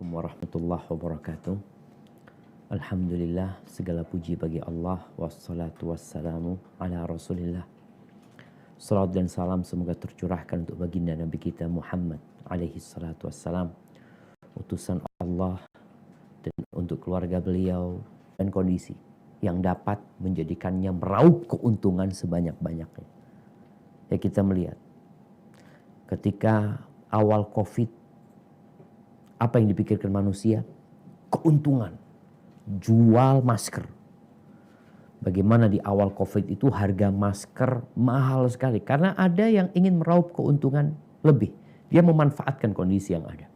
Assalamualaikum warahmatullahi wabarakatuh. Alhamdulillah, segala puji bagi Allah, wassalatu wassalamu ala rasulillah. Salat dan salam semoga tercurahkan untuk baginda Nabi kita Muhammad alaihi salatu wassalam, utusan Allah, dan untuk keluarga beliau dan kondisi yang dapat menjadikannya meraup keuntungan sebanyak-banyaknya. Ya, kita melihat ketika awal COVID, apa yang dipikirkan manusia? Keuntungan. Jual masker. Bagaimana di awal COVID itu harga masker mahal sekali. Karena ada yang ingin meraup keuntungan lebih. Dia memanfaatkan kondisi yang ada.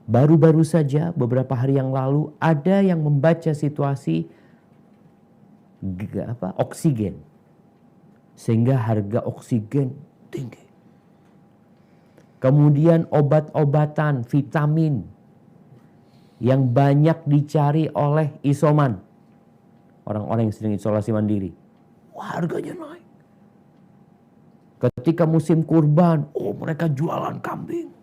Baru-baru saja beberapa hari yang lalu ada yang membaca situasi oksigen. Sehingga harga oksigen tinggi. Kemudian obat-obatan, vitamin yang banyak dicari oleh isoman. Orang-orang yang sedang isolasi mandiri. Wah, harganya naik. Ketika musim kurban, mereka jualan kambing.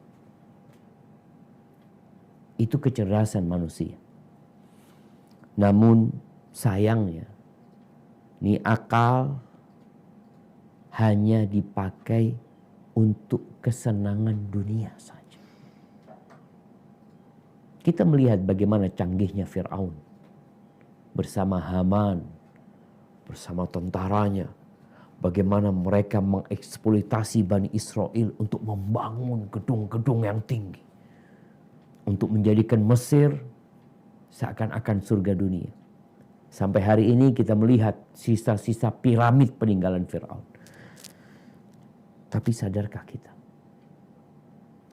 Itu kecerdasan manusia. Namun sayangnya, ini akal hanya dipakai untuk kesenangan dunia saja. Kita melihat bagaimana canggihnya Fir'aun bersama Haman, bersama tentaranya. Bagaimana mereka mengeksploitasi Bani Israel untuk membangun gedung-gedung yang tinggi. Untuk menjadikan Mesir seakan-akan surga dunia. Sampai hari ini kita melihat sisa-sisa piramid peninggalan Fir'aun. Tapi sadarkah kita?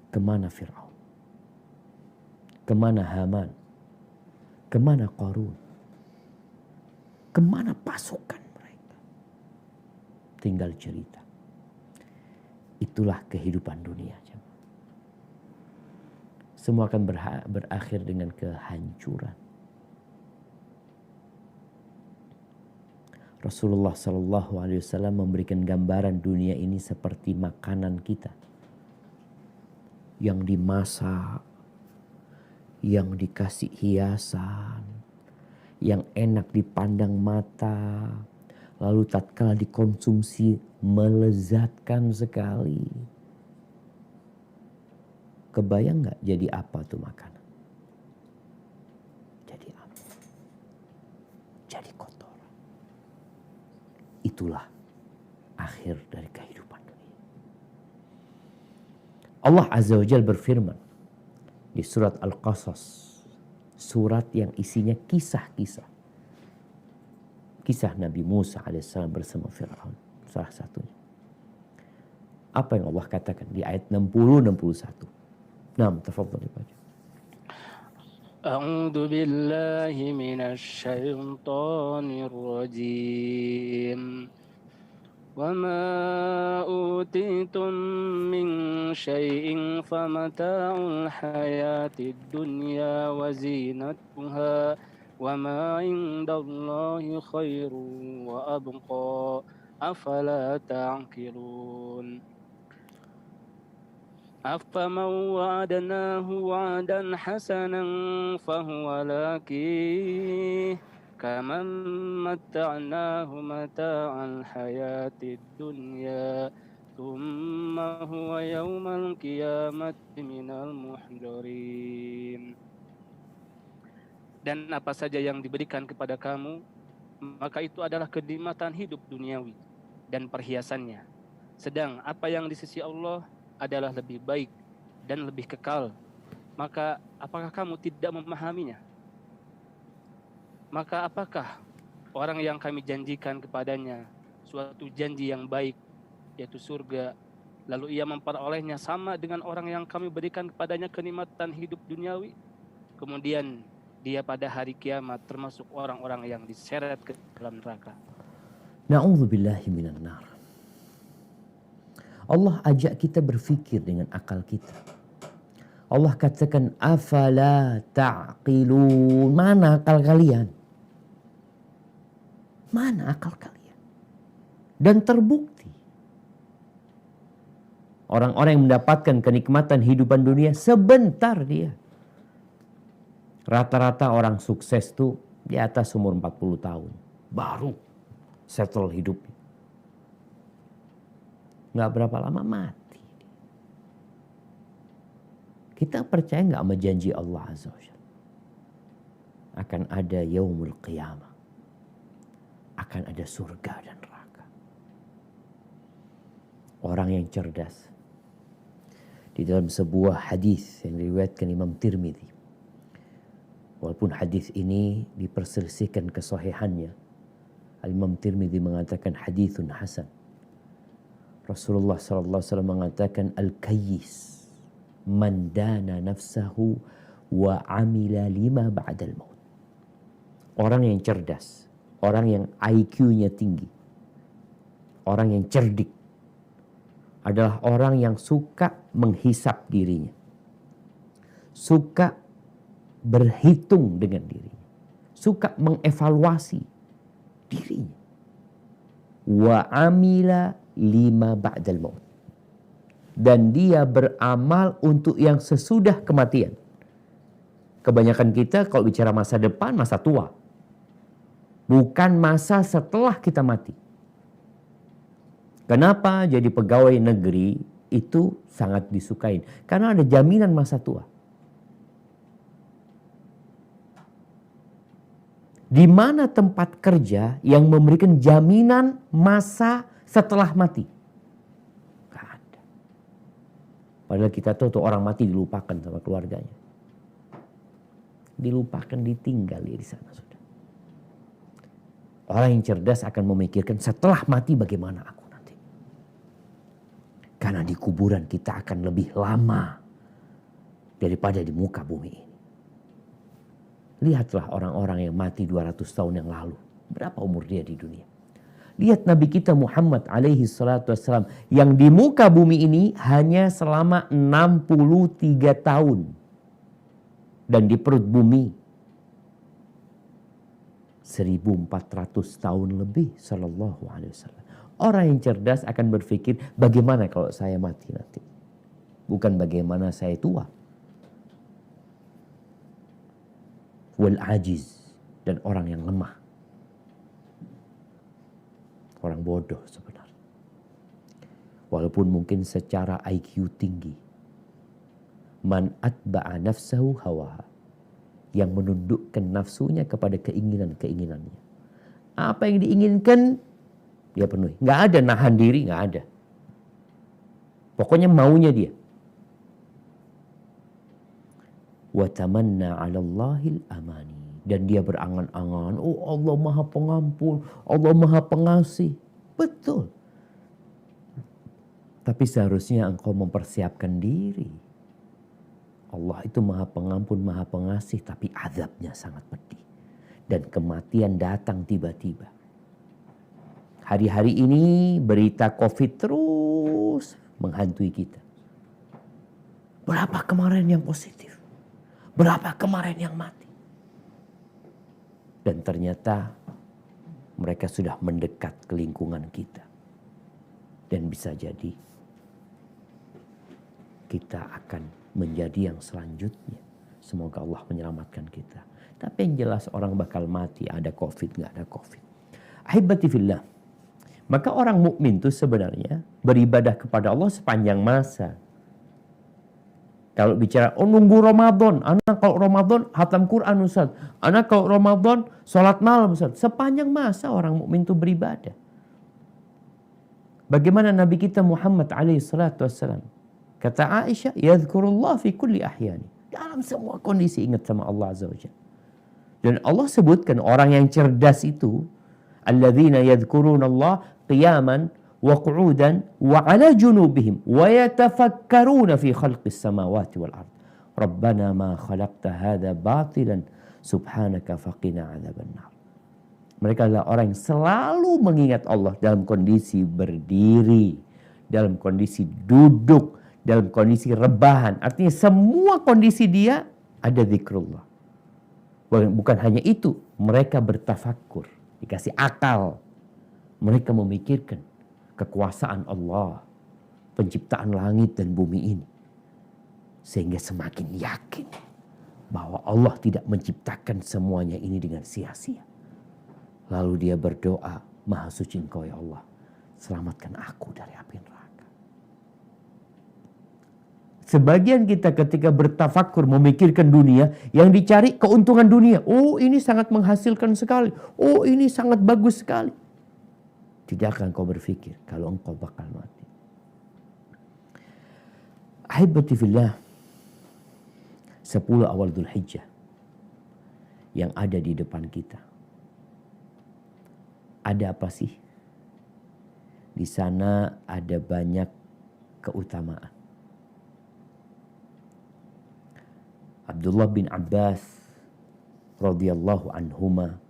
Kemana Fir'aun? Kemana Haman? Kemana Qarun? Kemana pasukan mereka? Tinggal cerita. Itulah kehidupan dunia. Semua akan berakhir dengan kehancuran. Rasulullah SAW memberikan gambaran dunia ini seperti makanan kita. Yang dimasak, yang dikasih hiasan, yang enak dipandang mata, lalu tatkala dikonsumsi melezatkan sekali. Kebayang gak jadi apa tuh makanan? Jadi apa? Jadi kotor. Itulah akhir dari kehidupan dunia. Allah Azza wa Jalla berfirman di surat Al-Qasas, surat yang isinya kisah-kisah. Kisah Nabi Musa alaihissalam bersama Fir'aun, salah satunya. Apa yang Allah katakan di ayat 60-61? Nah, tafadhal dibaca. أعوذ بالله من الشيطان الرجيم وما أوتيتم من شيء فمتاع الحياة الدنيا وزينتها وما عند الله خير وأبقى أفلا تعقلون أفمن وعدناه وعدا حسنا فهو لاقيه كمن متعناه متاع الحياة الدنيا ثم هو يوم القيامة من المحضرين. Dan apa saja yang diberikan kepada kamu, maka itu adalah kenikmatan hidup duniawi dan perhiasannya. Sedang apa yang di sisi Allah adalah lebih baik dan lebih kekal. Maka apakah kamu tidak memahaminya? Maka apakah orang yang kami janjikan kepadanya suatu janji yang baik, yaitu surga, lalu ia memperolehnya sama dengan orang yang kami berikan kepadanya kenikmatan hidup duniawi, kemudian dia pada hari kiamat termasuk orang-orang yang diseret ke dalam neraka. Na'udzubillahi minan nar. Allah ajak kita berfikir dengan akal kita. Allah katakan, afala ta'qilun. Mana akal kalian? Mana akal kalian? Dan terbukti Orang-orang yang mendapatkan kenikmatan hidupan dunia sebentar dia. Rata-rata orang sukses tuh di atas umur 40 tahun. Baru settle hidupnya. Nggak berapa lama mati. Kita percaya nggak sama janji Allah Azza wa Jalla? Akan ada yaumul qiyamah. Akan ada surga dan neraka. Orang yang cerdas. Di dalam sebuah hadis yang diriwayatkan Imam Tirmidzi. Walaupun hadis ini diperselisihkan kesahihannya. Imam Tirmidzi mengatakan hadithun hasan. Rasulullah SAW mengatakan al-kayyis man dana nafsahu wa amila lima ba'dal maut. Orang yang cerdas, orang yang IQ-nya tinggi, orang yang cerdik adalah orang yang suka menghisap dirinya, suka berhitung dengan dirinya, suka mengevaluasi dirinya. Wa amila lima ba'dal maut. Dan dia beramal untuk yang sesudah kematian. Kebanyakan kita kalau bicara masa depan, masa tua. Bukan masa setelah kita mati. Kenapa jadi pegawai negeri itu sangat disukain? Karena ada jaminan masa tua. Di mana tempat kerja yang memberikan jaminan masa setelah mati? Gak ada. Padahal kita tahu tuh orang mati dilupakan sama keluarganya. Dilupakan, ditinggal di sana sudah. Orang yang cerdas akan memikirkan setelah mati bagaimana aku nanti. Karena di kuburan kita akan lebih lama daripada di muka bumi ini. Lihatlah orang-orang yang mati 200 tahun yang lalu. Berapa umur dia di dunia? Lihat Nabi kita Muhammad alaihi salatu wassalam yang di muka bumi ini hanya selama 63 tahun. Dan di perut bumi 1400 tahun lebih sallallahu alaihi wasallam. Orang yang cerdas akan berpikir bagaimana kalau saya mati nanti. Bukan bagaimana saya tua. Wal ajiz, dan orang yang lemah. Orang bodoh sebenarnya. Walaupun mungkin secara IQ tinggi. Man atba'a nafsahu hawaha. Yang menundukkan nafsunya kepada keinginan-keinginannya. Apa yang diinginkan, dia penuhi. Nggak ada nahan diri, nggak ada. Pokoknya maunya dia. Wa tamanna 'ala Allahil amani. Dan dia berangan-angan, oh Allah Maha Pengampun, Allah Maha Pengasih. Betul. Tapi seharusnya engkau mempersiapkan diri. Allah itu Maha Pengampun, Maha Pengasih, tapi azabnya sangat pedih. Dan kematian datang tiba-tiba. Hari-hari ini berita COVID terus menghantui kita. Berapa kemarin yang positif? Berapa kemarin yang mati? Dan ternyata mereka sudah mendekat ke lingkungan kita. Dan bisa jadi kita akan menjadi yang selanjutnya. Semoga Allah menyelamatkan kita. Tapi yang jelas orang bakal mati, ada COVID, nggak ada COVID. Ahibati fillah. Maka orang mukmin itu sebenarnya beribadah kepada Allah sepanjang masa. Kalau bicara, oh nunggu Ramadan. Anak kalau Ramadan hatam Quran Ustaz. Anak kalau Ramadan sholat malam Ustaz. Sepanjang masa orang mukmin itu beribadah. Bagaimana Nabi kita Muhammad alaihi salatu wassalam. Kata Aisyah, yadhkurullah fi kulli ahyani. Dalam semua kondisi ingat sama Allah Azza wa Jalla. Dan Allah sebutkan orang yang cerdas itu. Alladzina yadhkurunallah qiyaman wa qu'udan wa ala junubihim wa yatafakkaruna fi khalqis samawati wal ard. Rabbana ma khalaqta hadza batilan subhanaka faqina adzabannar. Mereka adalah orang yang selalu mengingat Allah dalam kondisi berdiri, dalam kondisi duduk, dalam kondisi rebahan. Artinya semua kondisi dia ada zikrullah. Bukan hanya itu, mereka bertafakkur, dikasih akal. Mereka memikirkan kekuasaan Allah, penciptaan langit dan bumi ini. Sehingga semakin yakin bahwa Allah tidak menciptakan semuanya ini dengan sia-sia. Lalu dia berdoa, Maha suci Engkau ya Allah, selamatkan aku dari api neraka. Sebagian kita ketika bertafakur memikirkan dunia, yang dicari keuntungan dunia. Oh, ini sangat menghasilkan sekali. Oh, ini sangat bagus sekali. Tidak akan kau berpikir kalau engkau bakal mati. Ahibati fillah, 10 awal Dzulhijjah yang ada di depan kita. Ada apa sih? Di sana ada banyak keutamaan. Abdullah bin Abbas radhiyallahu anhuma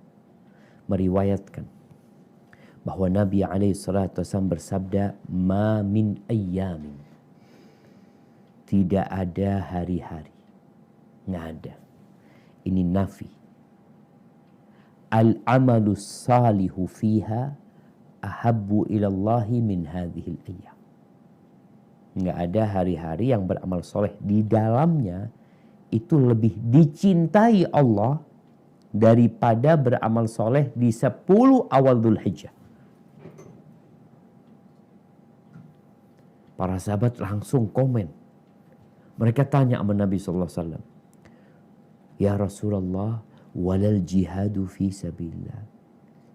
meriwayatkan bahwa Nabi SAW bersabda, "Ma min ayyamin." Tidak ada hari-hari. Nggak ada. Ini nafi. Al-amalu salihu fiha ahabbu ilallahi min hadhil ayyam. Nggak ada hari-hari yang beramal soleh di dalamnya itu lebih dicintai Allah daripada beramal soleh di 10 awal Dzulhijjah. Para sahabat langsung komen. Mereka tanya sama Nabi SAW. Ya Rasulullah, walal jihadu fi sabilillah.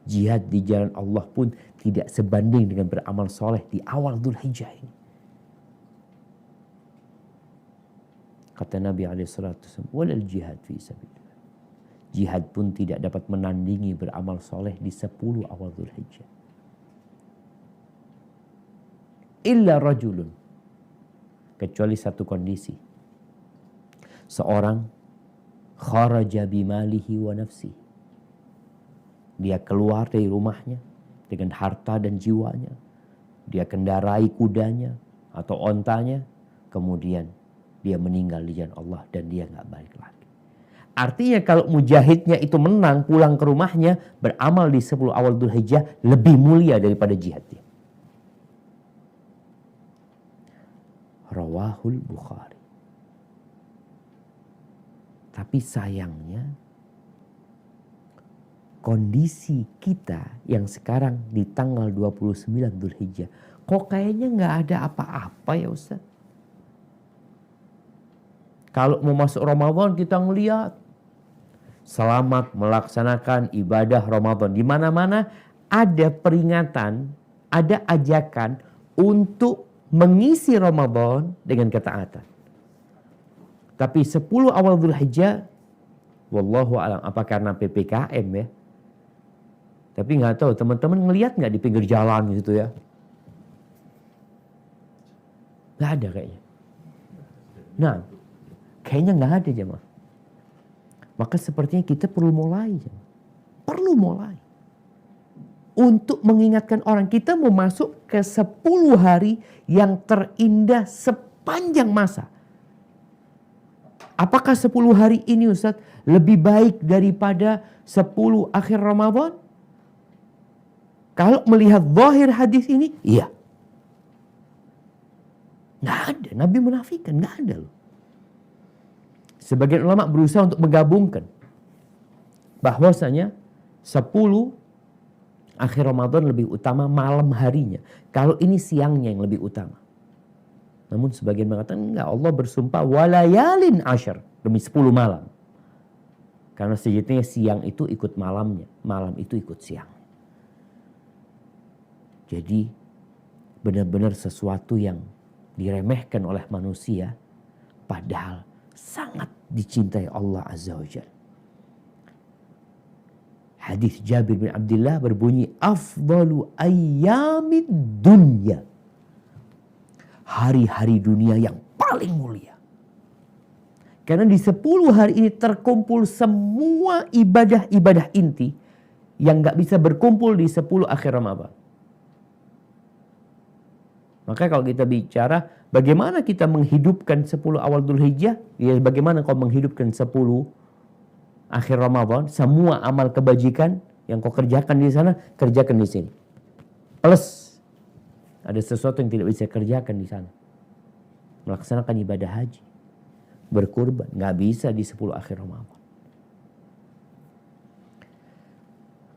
Jihad di jalan Allah pun tidak sebanding dengan beramal soleh di awal Dzulhijjah ini. Kata Nabi SAW, walal jihad fi sabilillah. Jihad pun tidak dapat menandingi beramal soleh di 10 awal Dzulhijjah. Illa rajulun. Kecuali satu kondisi. Seorang kharaja bimalihi wa nafsi. Dia keluar dari rumahnya dengan harta dan jiwanya. Dia kendarai kudanya atau ontanya. Kemudian dia meninggal di jalan Allah dan dia nggak balik lagi. Artinya kalau mujahidnya itu menang pulang ke rumahnya, beramal di 10 awal Dzulhijjah lebih mulia daripada jihadnya. Rawahul Bukhari. Tapi sayangnya kondisi kita yang sekarang di tanggal 29 Dzulhijjah kok kayaknya nggak ada apa-apa ya Ustaz. Kalau mau masuk Ramadan kita ngeliat selamat melaksanakan ibadah Ramadan. Di mana-mana ada peringatan, ada ajakan untuk mengisi Ramadan dengan ketaatan. Tapi 10 awal Dzulhijjah, wallahu a'lam, apa karena PPKM ya? Tapi nggak tahu, teman-teman ngelihat nggak di pinggir jalan gitu ya? Nggak ada kayaknya. Nah, kayaknya nggak ada jemaah. Maka sepertinya kita perlu mulai, jemaah. Perlu mulai. Untuk mengingatkan orang, kita mau masuk ke 10 hari yang terindah sepanjang masa. Apakah 10 hari ini Ustaz lebih baik daripada 10 akhir Ramadan? Kalau melihat zahir hadis ini, iya. Nggak ada, Nabi menafikan, nggak ada loh. Sebagian ulama berusaha untuk menggabungkan bahwasanya 10 akhir Ramadan lebih utama malam harinya. Kalau ini siangnya yang lebih utama. Namun sebagian mengatakan enggak, Allah bersumpah walayalin asyar, demi 10 malam. Karena sejatinya siang itu ikut malamnya, malam itu ikut siang. Jadi benar-benar sesuatu yang diremehkan oleh manusia padahal sangat dicintai Allah Azza wa Jalla. Hadis Jabir bin Abdullah berbunyi, afdalu ayyamid dunya. Hari-hari dunia yang paling mulia. Karena di 10 hari ini terkumpul semua ibadah-ibadah inti yang gak bisa berkumpul di 10 akhir Ramadan. Maka kalau kita bicara bagaimana kita menghidupkan 10 awal Dzulhijjah, ya bagaimana kau menghidupkan 10 akhir Ramadan, semua amal kebajikan yang kau kerjakan di sana, kerjakan di sini. Plus Ada sesuatu yang tidak bisa kerjakan di sana. Melaksanakan ibadah haji. Berkurban. Nggak bisa di 10 akhir Ramadan.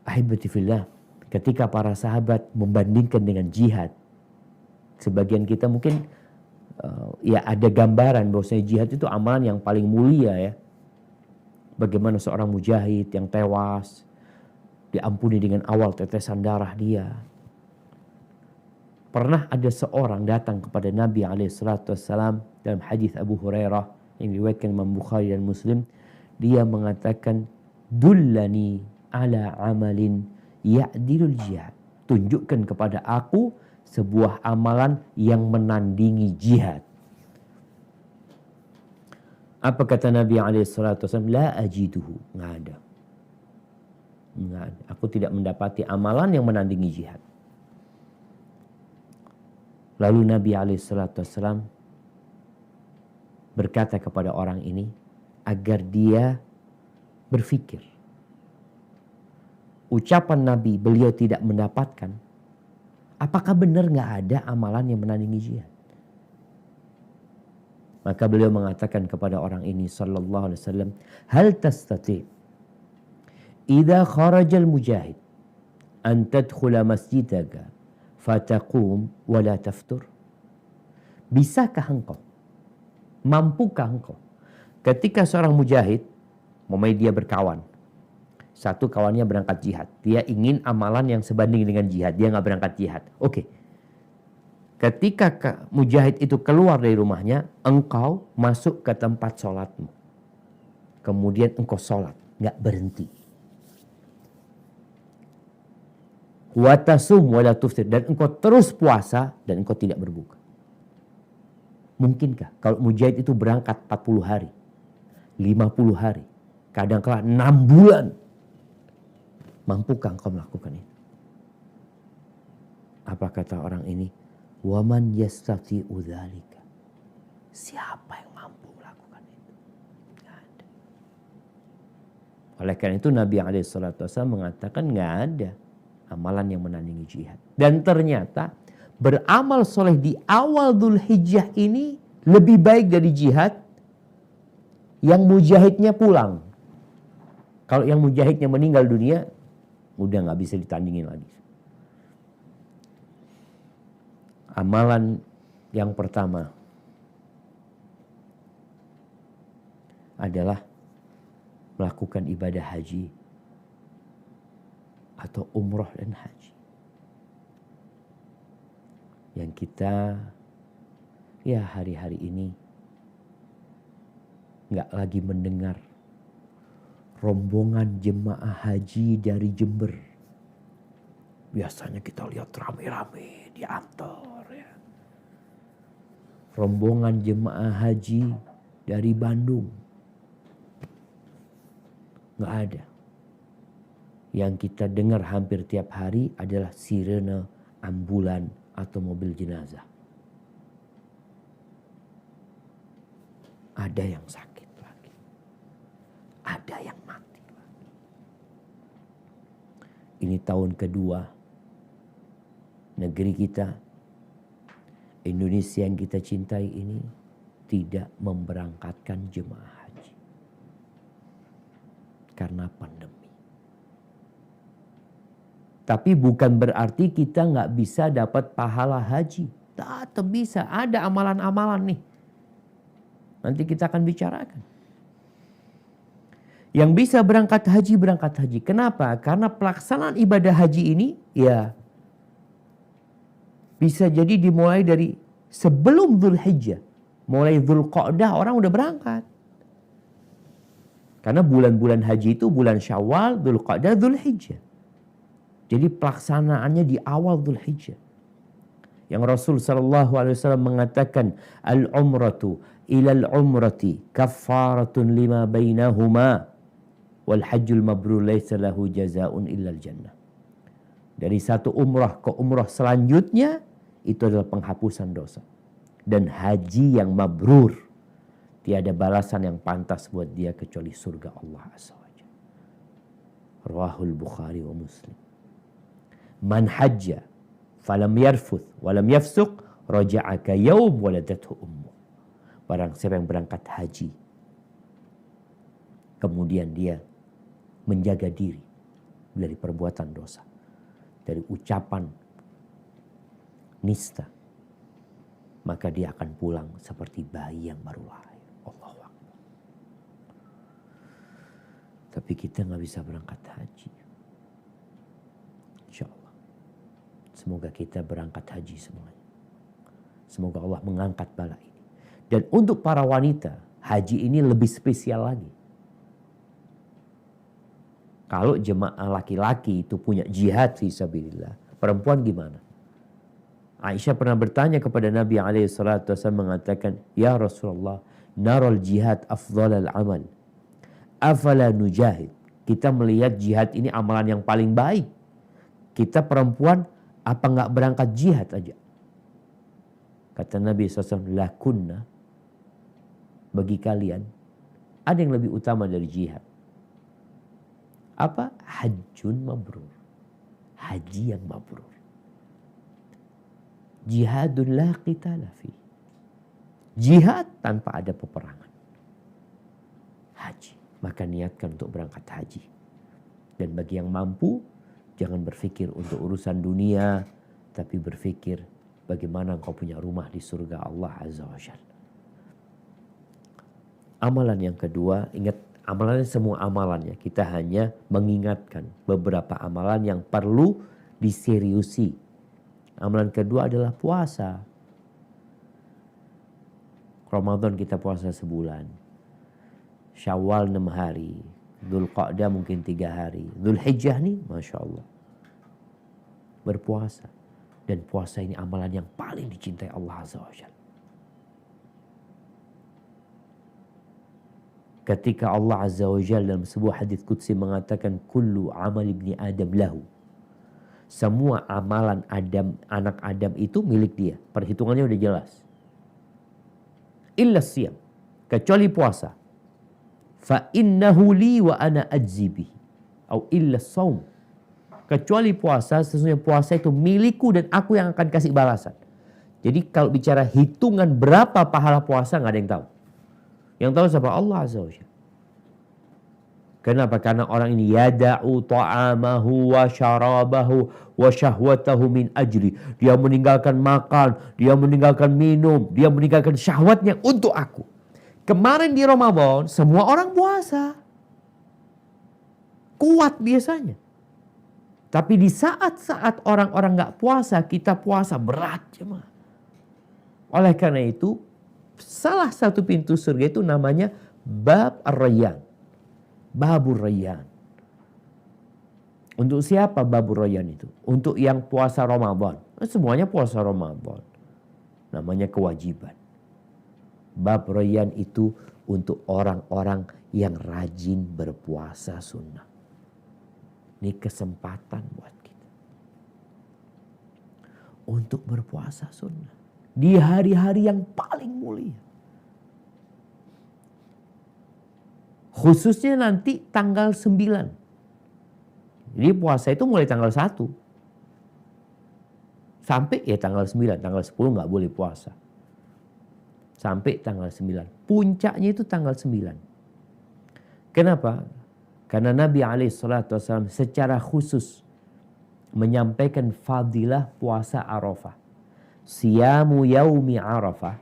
Ahibati fillah. Ketika para sahabat membandingkan dengan jihad. Sebagian kita mungkin ya ada gambaran bahwasanya jihad itu amalan yang paling mulia ya. Bagaimana seorang mujahid yang tewas diampuni dengan awal tetesan darah dia. Pernah ada seorang datang kepada Nabi SAW dalam hadis Abu Hurairah yang diriwayatkan Imam Bukhari dan Muslim. Dia mengatakan, dullani ala amalin ya'dilul jihad. Tunjukkan kepada aku sebuah amalan yang menandingi jihad. Apa kata Nabi SAW? La ajiduhu. Nggak ada. Nggak ada. Aku tidak mendapati amalan yang menandingi jihad. Lalu Nabi SAW berkata kepada orang ini agar dia berpikir. Ucapan Nabi, beliau tidak mendapatkan. Apakah benar nggak ada amalan yang menandingi jihad? Maka beliau mengatakan kepada orang ini sallallahu alaihi wasallam, hal tastati idza kharajal mujahid an tadkhula masjidaka fataqum wa la taftur? Bisakah engkau, mampukah engkau ketika seorang mujahid, dia berkawan, satu kawannya berangkat jihad, dia ingin amalan yang sebanding dengan jihad, dia nggak berangkat jihad. Oke. Ketika mujahid itu keluar dari rumahnya, engkau masuk ke tempat sholatmu. Kemudian engkau sholat, nggak berhenti. Watasum wala tuftir, dan engkau terus puasa dan engkau tidak berbuka. Mungkinkah kalau mujahid itu berangkat 40 hari, 50 hari, kadang-kala 6 bulan, mampukah engkau melakukan itu? Apa kata orang ini? Waman yastati'u dzalika. Siapa yang mampu melakukan itu? Nggak ada. Oleh karena itu Nabi SAW mengatakan nggak ada amalan yang menandingi jihad. Dan ternyata beramal soleh di awal Dzulhijjah ini lebih baik dari jihad yang mujahidnya pulang. Kalau yang mujahidnya meninggal dunia, udah nggak bisa ditandingin lagi. Amalan yang pertama adalah melakukan ibadah haji atau umroh dan haji. Yang kita ya hari-hari ini nggak lagi mendengar rombongan jemaah haji dari Jember. Biasanya kita lihat rame-rame diantar ya. Rombongan jemaah haji dari Bandung. Nggak ada. Yang kita dengar hampir tiap hari adalah sirene ambulan atau mobil jenazah. Ada yang sakit lagi. Ada yang mati lagi. Ini tahun kedua negeri kita, Indonesia yang kita cintai ini tidak memberangkatkan jemaah haji karena pandemi. Tapi bukan berarti kita nggak bisa dapat pahala haji. Tetap bisa, ada amalan-amalan nih. Nanti kita akan bicarakan. Yang bisa berangkat haji. Kenapa? Karena pelaksanaan ibadah haji ini ya bisa jadi dimulai dari sebelum Dzulhijjah. Mulai Dzulqa'dah orang udah berangkat. Karena bulan-bulan haji itu bulan Syawal, Dzulqa'dah, Dzulhijjah. Jadi pelaksanaannya di awal Dzulhijjah. Yang Rasul SAW mengatakan al-umratu ilal umrati kaffaratun lima bainahuma wal hajjul mabrur laisa lahu jazaa'un illal jannah. Dari satu umrah ke umrah selanjutnya itu adalah penghapusan dosa. Dan haji yang mabrur tiada balasan yang pantas buat dia kecuali surga Allah Azza wa Jalla. Rawahul Bukhari wa Muslim. Man hajja falam yarfuth walam yafsuq raja'a ka yaum waladathu ummu. Barang siapa yang berangkat haji kemudian dia menjaga diri dari perbuatan dosa, dari ucapan nista, maka dia akan pulang seperti bayi yang baru lahir. Allahu Akbar. Tapi kita nggak bisa berangkat haji. Insya Allah. Semoga kita berangkat haji semuanya. Semoga Allah mengangkat bala ini. Dan untuk para wanita, haji ini lebih spesial lagi. Kalau jemaah laki-laki itu punya jihad fisabilillah, perempuan gimana? Aisyah pernah bertanya kepada Nabi SAW mengatakan, "Ya Rasulullah, naral jihad afdhalal amal. Afala nujahid." Kita melihat jihad ini amalan yang paling baik. Kita perempuan apa nggak berangkat jihad aja? Kata Nabi SAW, "Lakunna, bagi kalian ada yang lebih utama dari jihad." Apa? Hajjun mabrur. Haji yang mabrur. Jihadun la qitala fi. Jihad tanpa ada peperangan. Haji. Maka niatkan untuk berangkat haji. Dan bagi yang mampu, jangan berpikir untuk urusan dunia, tapi berpikir bagaimana engkau punya rumah di surga Allah Azza wa Jalla. Amalan yang kedua, ingat amalannya semua amalannya. Kita hanya mengingatkan beberapa amalan yang perlu diseriusi. Amalan kedua adalah puasa. Ramadan kita puasa sebulan. Syawal 6 hari. Dzulqa'dah mungkin 3 hari. Dzulhijjah nih Masya Allah. Berpuasa. Dan puasa ini amalan yang paling dicintai Allah Azza wa Jalla. Ketika Allah Azza wa Jalla dalam sebuah hadis qudsi mengatakan kullu amal ibni Adam lahu. Semua amalan Adam, anak Adam itu milik dia. Perhitungannya udah jelas. Illa siyam, kecuali puasa. Fa innahu li wa ana ajzi bihi. Atau illa saum. Kecuali puasa, sesungguhnya puasa itu milikku dan aku yang akan kasih balasan. Jadi kalau bicara hitungan berapa pahala puasa nggak ada yang tahu. Yang tahu siapa? Allah Azza wa Jalla. Kenapa? Karena orang ini yada'u ta'amahu wa syarabahu wa syahwatahu min ajri. Dia meninggalkan makan, dia meninggalkan minum, dia meninggalkan syahwatnya untuk aku. Kemarin di Ramadan semua orang puasa. Kuat biasanya. Tapi di saat-saat orang-orang gak puasa, kita puasa berat jemaah. Oleh karena itu, salah satu pintu surga itu namanya Bab Ar-Rayyan. Babur Rayyan. Untuk siapa Babur Rayyan itu? Untuk yang puasa Ramadan. Semuanya puasa Ramadan. Namanya kewajiban. Bab Rayyan itu untuk orang-orang yang rajin berpuasa sunnah. Ini kesempatan buat kita. Untuk berpuasa sunnah. Di hari-hari yang paling mulia. Khususnya nanti tanggal 9. Jadi puasa itu mulai tanggal 1. Sampai ya tanggal 9. Tanggal 10 nggak boleh puasa. Sampai tanggal 9. Puncaknya itu tanggal 9. Kenapa? Karena Nabi SAW secara khusus menyampaikan fadilah puasa Arafah. Siyamu yaumi Arafah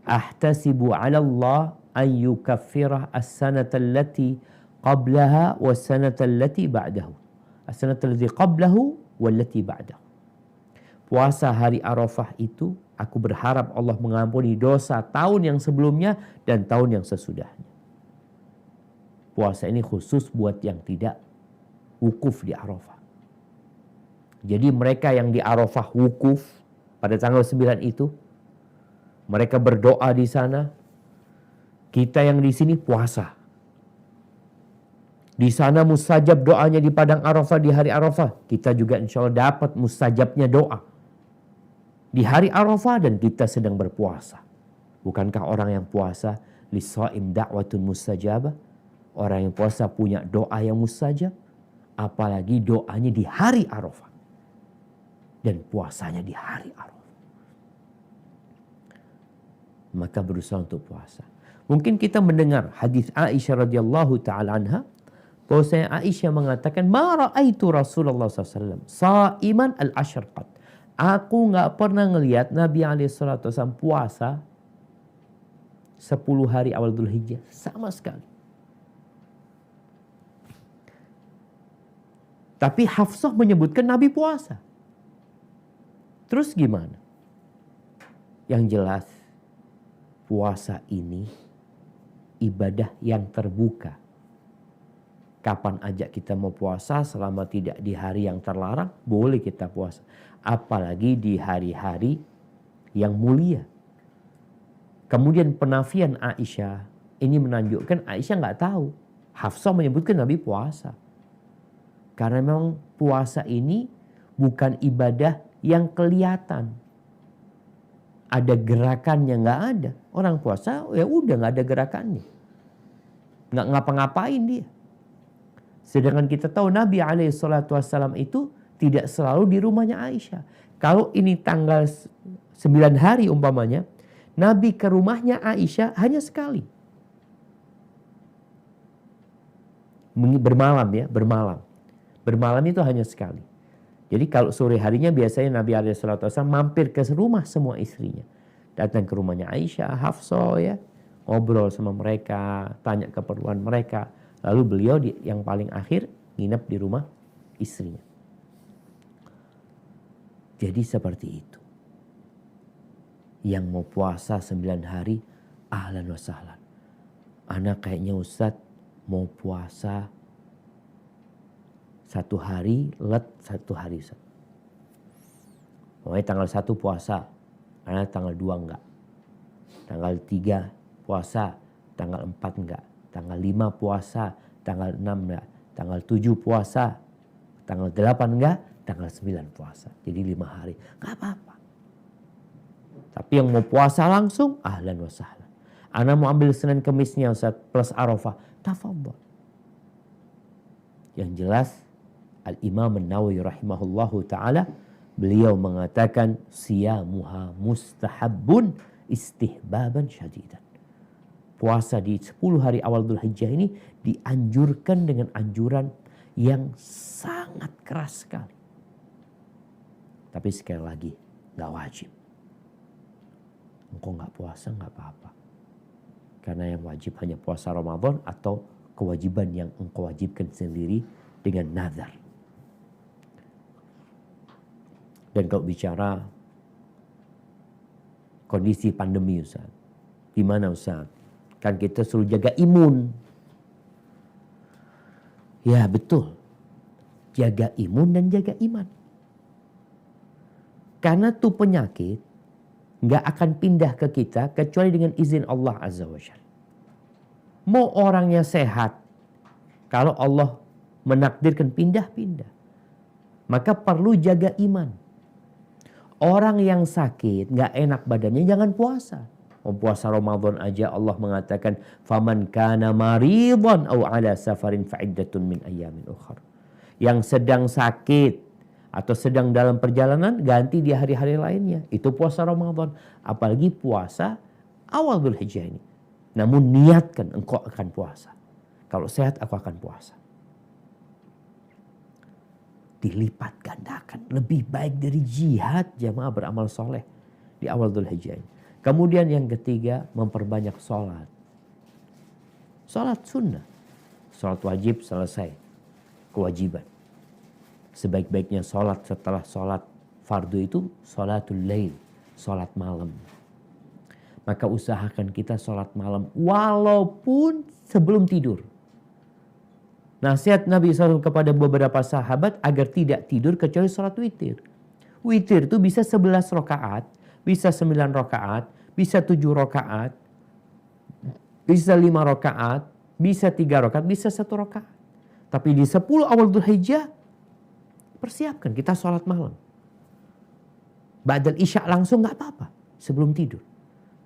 ahtasibu ala Allah an yukaffirah as-sanata allati qablaha wa as-sanata allati ba'dahu. As-sanata allati qablahu wallati ba'dahu. Puasa hari Arafah itu aku berharap Allah mengampuni dosa tahun yang sebelumnya dan tahun yang sesudahnya. Puasa ini khusus buat yang tidak wukuf di Arafah. Jadi mereka yang di Arafah wukuf pada tanggal 9 itu, mereka berdoa di sana. Kita yang di sini puasa. Di sana mustajab doanya di padang Arafah di hari Arafah. Kita juga insya Allah dapat mustajabnya doa. Di hari Arafah dan kita sedang berpuasa. Bukankah orang yang puasa lisa'im da'watun mustajabah? Orang yang puasa punya doa yang mustajab. Apalagi doanya di hari Arafah. dan puasanya di hari Arafah. Maka berusaha untuk puasa. Mungkin kita mendengar hadis Aisyah radhiyallahu taala anha, bahwasanya Aisyah mengatakan, "Ma ra'aitu Rasulullah SAW sa'iman al-ashr qat." Aku nggak pernah ngelihat Nabi SAW puasa 10 hari awal Dzulhijjah sama sekali. Tapi Hafsah menyebutkan Nabi puasa. Terus gimana? Yang jelas, puasa ini ibadah yang terbuka. Kapan aja kita mau puasa selama tidak di hari yang terlarang, boleh kita puasa. Apalagi di hari-hari yang mulia. Kemudian penafian Aisyah, ini menunjukkan Aisyah nggak tahu. Hafsah menyebutkan Nabi puasa. Karena memang puasa ini bukan ibadah yang kelihatan. Ada gerakannya, nggak ada. Orang puasa ya udah nggak ada gerakannya. Nggak ngapa-ngapain dia. Sedangkan kita tahu Nabi SAW itu tidak selalu di rumahnya Aisyah. Kalau ini tanggal 9 hari umpamanya, Nabi ke rumahnya Aisyah hanya sekali. Bermalam ya, bermalam. Bermalam itu hanya sekali. Jadi kalau sore harinya biasanya Nabi SAW mampir ke rumah semua istrinya. Datang ke rumahnya Aisyah, Hafsah ya. Ngobrol sama mereka, tanya keperluan mereka. Lalu beliau yang paling akhir nginep di rumah istrinya. Jadi seperti itu. Yang mau puasa 9 hari, ahlan wa sahlan. Anak kayaknya Ustadz mau puasa 1 hari, let 1 hari. Pokoknya tanggal 1 puasa, anak tanggal 2 enggak. Tanggal 3 puasa, tanggal 4 enggak. Tanggal 5 puasa, tanggal 6 enggak. Tanggal 7 puasa, tanggal 8 enggak. Tanggal 9 puasa. Jadi 5 hari. Enggak apa-apa. Tapi yang mau puasa langsung, ahlan wa sahlan. Anak mau ambil Senin Kemisnya Ustaz plus Arafah, tafadhol. Yang jelas, Al-Imam An-Nawawi rahimahullahu ta'ala, beliau mengatakan, siyamuha mustahabbun istihbaban syadidan. Puasa di 10 hari awal Dzulhijjah ini dianjurkan dengan anjuran yang sangat keras sekali. Tapi sekali lagi, gak wajib. Engkau gak puasa gak apa-apa. Karena yang wajib hanya puasa Ramadan atau kewajiban yang engkau wajibkan sendiri dengan nazar. Dan kalau bicara kondisi pandemi Ustaz, gimana Ustaz? Kan kita suruh jaga imun. Ya betul. Jaga imun dan jaga iman. Karena tuh penyakit nggak akan pindah ke kita kecuali dengan izin Allah Azza wa Jalla. Mau orangnya sehat, kalau Allah menakdirkan pindah-pindah, maka perlu jaga iman. Orang yang sakit, nggak enak badannya, jangan puasa. Mau puasa Ramadan aja Allah mengatakan, faman kana maridan aw ala safarin fa'iddatun min ayyamin ukhra. Yang sedang sakit atau sedang dalam perjalanan, ganti di hari-hari lainnya. Itu puasa Ramadan. Apalagi puasa awal Dzulhijjah ini. Namun niatkan engkau akan puasa. Kalau sehat aku akan puasa. Dilipat gandakan. Lebih baik dari jihad jamaah beramal soleh di awal Dzulhijjah ini. Kemudian yang ketiga, memperbanyak sholat. Sholat sunnah. Sholat wajib selesai. Kewajiban. Sebaik-baiknya sholat setelah sholat fardu itu sholatul lail. Sholat malam. Maka usahakan kita sholat malam walaupun sebelum tidur. Nasihat Nabi SAW kepada beberapa sahabat agar tidak tidur kecuali sholat witir. Witir itu bisa 11 rakaat, bisa 9 rakaat, bisa 7 rakaat, bisa 5 rakaat, bisa 3 rakaat, bisa 1 rakaat. Tapi di 10 awal Dzulhijjah, persiapkan kita sholat malam. Ba'dal isya langsung gak apa-apa sebelum tidur.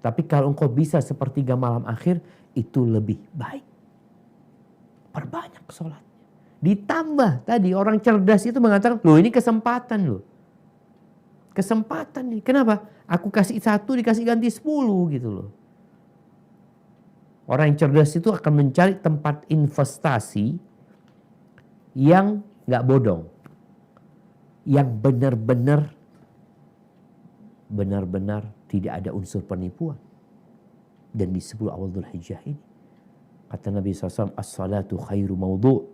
Tapi kalau engkau bisa sepertiga malam akhir, itu lebih baik. Perbanyak sholatnya. Ditambah tadi orang cerdas itu mengatakan, loh ini kesempatan loh. Kesempatan nih. Kenapa? Aku kasih 1 dikasih ganti 10 gitu loh. Orang yang cerdas itu akan mencari tempat investasi yang nggak bodong. Yang benar-benar tidak ada unsur penipuan. Dan di 10 awal Dzulhijjah ini, kata Nabi SAW, as-salatu khairu maudhu'.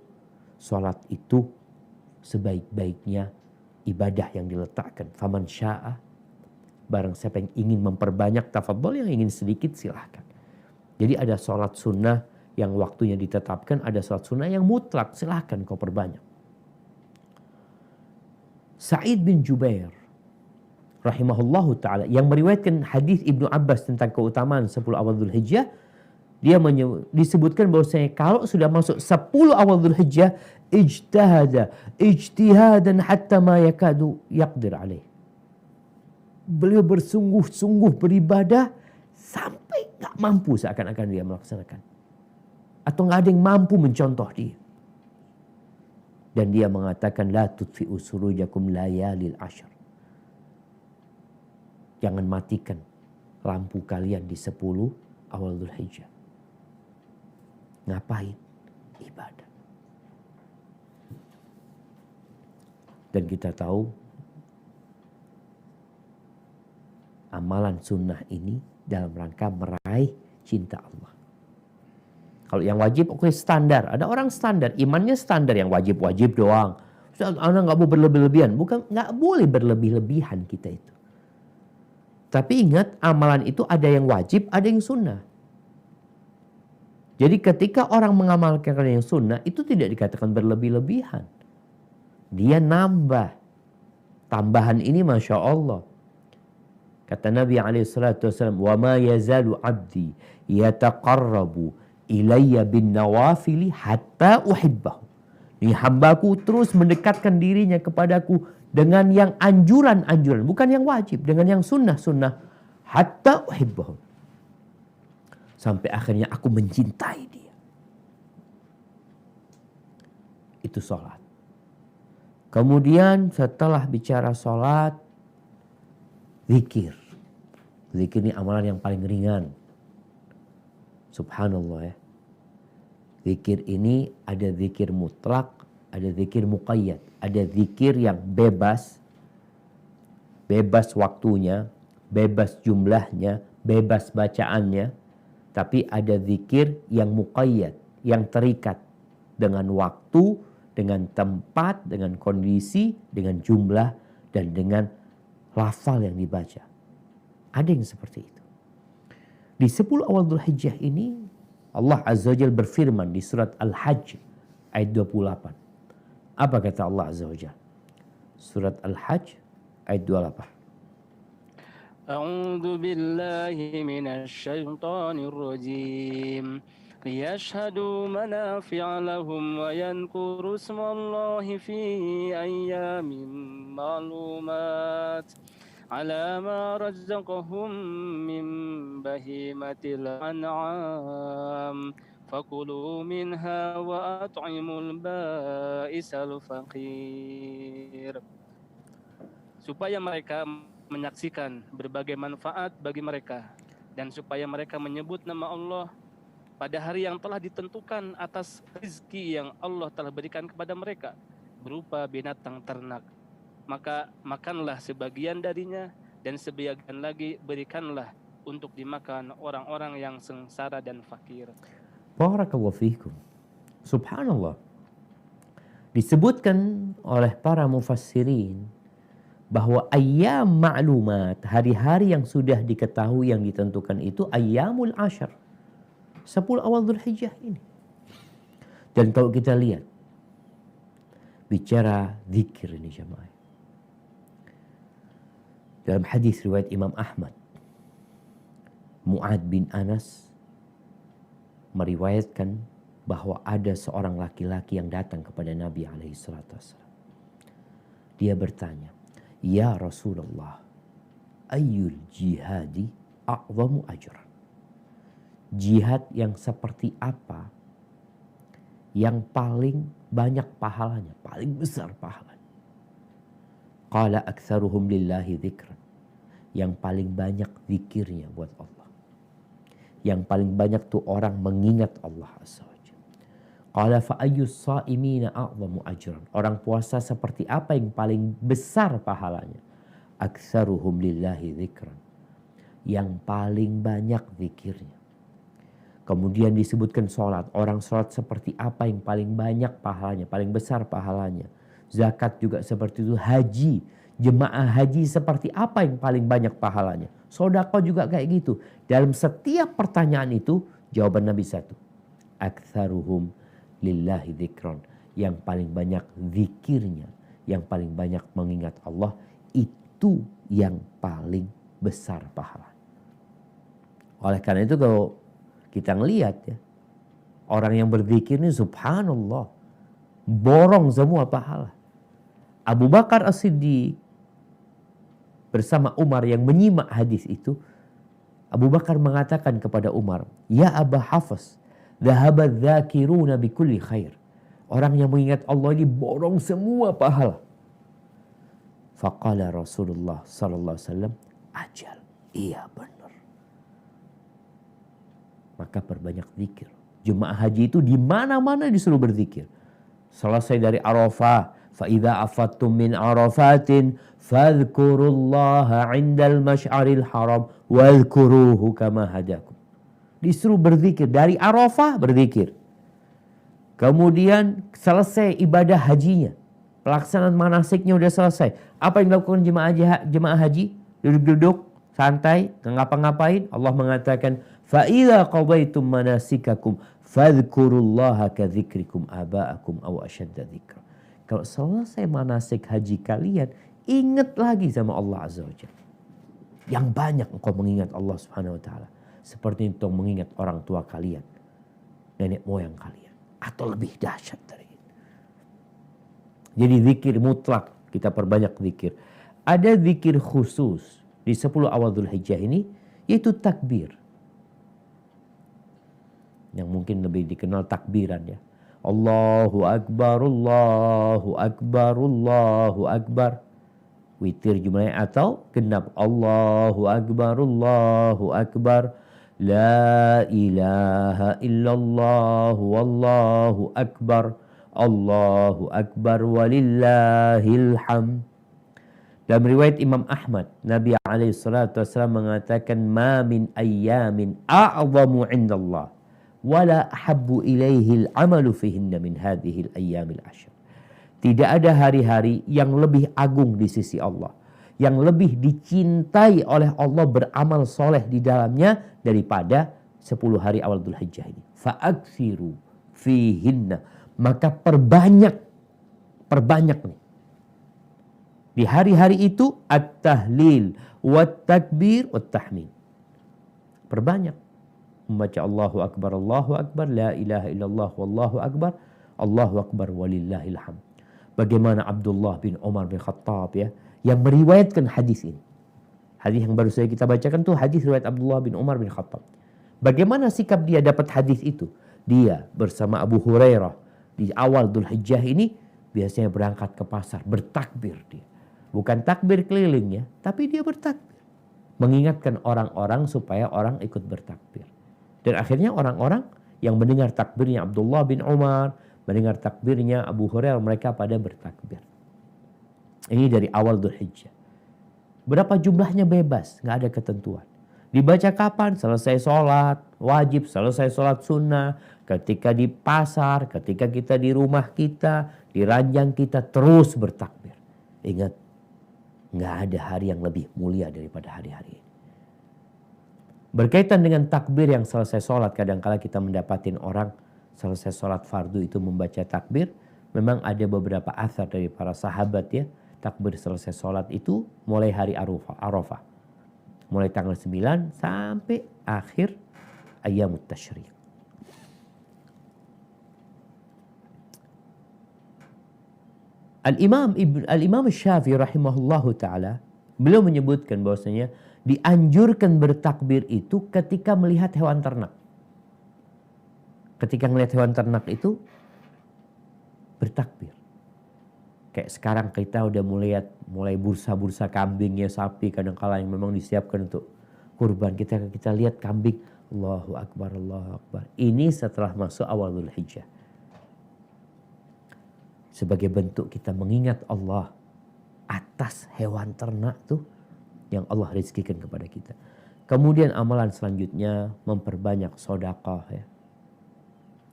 Salat itu sebaik-baiknya ibadah yang diletakkan. Faman sya'a, barang siapa yang ingin memperbanyak, tafadhol, yang ingin sedikit silahkan. Jadi ada salat sunnah yang waktunya ditetapkan, ada salat sunnah yang mutlak, silahkan kau perbanyak. Sa'id bin Jubair rahimahullahu ta'ala yang meriwayatkan hadis Ibnu Abbas tentang keutamaan 10 awal Dzulhijjah, dia disebutkan bahwasanya kalau sudah masuk 10 awal Dzulhijjah, ijtihadan hatta ma yakadu yaqdir alaih. Beliau bersungguh-sungguh beribadah sampai nggak mampu seakan-akan dia melaksanakan. Atau nggak ada yang mampu mencontoh dia. Dan dia mengatakan, la tutfi'u surujakum layalil ashar. Jangan matikan lampu kalian di 10 awal Dzulhijjah. Ngapain? Ibadah. Dan kita tahu amalan sunnah ini dalam rangka meraih cinta Allah. Kalau yang wajib, oke, standar. Ada orang standar, imannya standar, yang wajib-wajib doang. Anak nggak mau berlebih-lebihan. Bukan, nggak boleh berlebih-lebihan kita itu. Tapi ingat, amalan itu ada yang wajib, ada yang sunnah. Jadi ketika orang mengamalkan yang sunnah, itu tidak dikatakan berlebih-lebihan. Dia nambah. Tambahan ini Masya Allah. Kata Nabi SAW, wa ma yazalu abdi yataqarrabu ilayya bin nawafili hatta uhibbahu. Ini hambaku terus mendekatkan dirinya kepadaku dengan yang anjuran-anjuran, bukan yang wajib, dengan yang sunnah-sunnah, hatta uhibbahu. Sampai akhirnya aku mencintai dia. Itu sholat. Kemudian setelah bicara sholat, zikir. Zikir ini amalan yang paling ringan. Subhanallah ya. Zikir ini ada zikir mutlak, ada zikir muqayyad. Ada zikir yang bebas. Bebas waktunya, bebas jumlahnya, bebas bacaannya. Tapi ada zikir yang muqayyad, yang terikat dengan waktu, dengan tempat, dengan kondisi, dengan jumlah, dan dengan lafal yang dibaca. Ada yang seperti itu. Di 10 awal Dzulhijjah ini, Allah Azza wa Jalla berfirman di surat Al-Hajj ayat 28. Apa kata Allah Azza wa Jalla? Surat Al-Hajj ayat 28. أعوذ بالله من الشيطان الرجيم ليشهدوا منافع لهم ويذكروا اسم الله في أيام معلومات على ما رزقهم من بهيمة الأنعام فكلوا منها وأطعموا البائس الفقير. Supaya mereka menyaksikan berbagai manfaat bagi mereka, dan supaya mereka menyebut nama Allah pada hari yang telah ditentukan atas rezeki yang Allah telah berikan kepada mereka berupa binatang ternak. Maka makanlah sebagian darinya, dan sebagian lagi berikanlah untuk dimakan orang-orang yang sengsara dan fakir. Barakallahu fiikum. Subhanallah. Disebutkan oleh para mufassirin bahwa ayyam ma'lumat, hari-hari yang sudah diketahui, yang ditentukan itu ayyamul ashar, 10 awal Dzulhijjah ini. Dan kalau kita lihat bicara zikir ini jemaah, dalam hadis riwayat Imam Ahmad, Mu'ad bin Anas meriwayatkan bahwa ada seorang laki-laki yang datang kepada Nabi SAW. Dia bertanya, ya Rasulullah, ayyul jihadi a'zamu ajran. Jihad yang seperti apa yang paling banyak pahalanya, paling besar pahalanya? Qala aktsaruhum lillahi dzikran. Yang paling banyak zikirnya buat Allah. Yang paling banyak tuh orang mengingat Allah Azza wa Jalla. Qala fa ayyus shaimina a'zamu ajran. Orang puasa seperti apa yang paling besar pahalanya? Aktsaruhum lillahi dzikran. Yang paling banyak zikirnya. Kemudian disebutkan sholat. Orang sholat seperti apa yang paling banyak pahalanya, paling besar pahalanya. Zakat juga seperti itu. Haji, jemaah haji seperti apa yang paling banyak pahalanya. Sedekah juga kayak gitu. Dalam setiap pertanyaan itu jawaban Nabi satu. Aktsaruhum lillahi dzikron. Yang paling banyak zikirnya, yang paling banyak mengingat Allah, itu yang paling besar pahalanya. Oleh karena itu kalau kita ngelihat ya, orang yang berzikir ini subhanallah, borong semua pahala. Abu Bakar As-Siddiq bersama Umar yang menyimak hadis itu, Abu Bakar mengatakan kepada Umar, "Ya Aba Hafs, dhahaba dzakiruna bikulli khair." Orang yang mengingat Allah ini borong semua pahala. Faqala Rasulullah sallallahu alaihi wasallam, "Ajal." Iya benar. Maka perbanyak zikir. Jemaah haji itu di mana-mana disuruh berzikir. Selesai dari Arafah, fa idza afattum min Arafatin fadhkurullaha 'indal masy'aril haram wadhkuruhu kama hadakum. Disuruh berzikir dari Arafah, berzikir. Kemudian selesai ibadah hajinya, pelaksanaan manasiknya udah selesai. Apa yang dilakukan jemaah haji? Duduk-duduk, santai, nggak ngapa-ngapain. Allah mengatakan, فَإِذَا قَضَيْتُمْ مَنَاسِكَكُمْ فَاذْكُرُوا اللَّهَ كَذِكْرِكُمْ آبَاءَكُمْ أَوْ أَشَدَّ ذِكْرًا. Kalau selesai manasik haji kalian, ingat lagi sama Allah Azza wa Jalla. Yang banyak engkau mengingat Allah Subhanahu wa Ta'ala. Seperti itu mengingat orang tua kalian, nenek moyang kalian, atau lebih dahsyat dari itu. Jadi zikir mutlak, kita perbanyak zikir. Ada zikir khusus di 10 awal Dzulhijjah ini, yaitu takbir. Yang mungkin lebih dikenal takbiran ya. Allahu Akbar, Allahu Akbar, Allahu Akbar. Witir jumlahnya atau genap. Allahu Akbar, Allahu Akbar. La ilaha illallah, wallahu akbar. Allahu Akbar walillahil hamd. Dalam riwayat Imam Ahmad, Nabi SAW mengatakan, Ma min ayyamin a'zamu indallah wala ahabbu ilaihil amalu fihinna min hadhil ayyamil ashr. Tidak ada hari-hari yang lebih agung di sisi Allah, yang lebih dicintai oleh Allah beramal soleh di dalamnya daripada 10 hari awal Dzulhijjah ini. Fa'aksiru fihinna, maka perbanyak nih. Di hari-hari itu at-tahlil, wat-takbir, wat-tahmid. Perbanyak. Membaca Allahu Akbar, la ilaha illallah, wallahu akbar, Allahu Akbar, walillahil hamd. Bagaimana Abdullah bin Umar bin Khattab ya, yang meriwayatkan hadis ini. Hadis yang baru saja kita bacakan tuh hadis riwayat Abdullah bin Umar bin Khattab. Bagaimana sikap dia dapat hadis itu? Dia bersama Abu Hurairah di awal Dzulhijjah ini biasanya berangkat ke pasar, bertakbir dia. Bukan takbir keliling ya, tapi dia bertakbir. Mengingatkan orang-orang supaya orang ikut bertakbir. Dan akhirnya orang-orang yang mendengar takbirnya Abdullah bin Umar, mendengar takbirnya Abu Hurairah, mereka pada bertakbir. Ini dari awal Dzulhijjah. Berapa jumlahnya bebas, nggak ada ketentuan. Dibaca kapan? Selesai sholat wajib, selesai sholat sunnah, ketika di pasar, ketika kita di rumah kita, di ranjang kita, terus bertakbir. Ingat, nggak ada hari yang lebih mulia daripada hari-hari ini. Berkaitan dengan takbir yang selesai sholat, kadang-kala kita mendapatin orang selesai sholat fardu itu membaca takbir. Memang ada beberapa athar dari para sahabat ya, takbir selesai sholat itu mulai hari Arafah. Mulai tanggal 9 sampai akhir Ayyamut Tasyriq. Al-Imam Syafi'i rahimahullahu ta'ala, beliau menyebutkan bahwasanya dianjurkan bertakbir itu ketika melihat hewan ternak. Ketika melihat hewan ternak itu bertakbir. Kayak sekarang kita udah mulai bursa-bursa kambing ya, sapi kadang-kala yang memang disiapkan untuk kurban. Kita lihat kambing, Allahu Akbar, Allahu Akbar. Ini setelah masuk awal Dzulhijjah. Sebagai bentuk kita mengingat Allah atas hewan ternak tuh yang Allah rizkikan kepada kita. Kemudian amalan selanjutnya memperbanyak sedekah ya.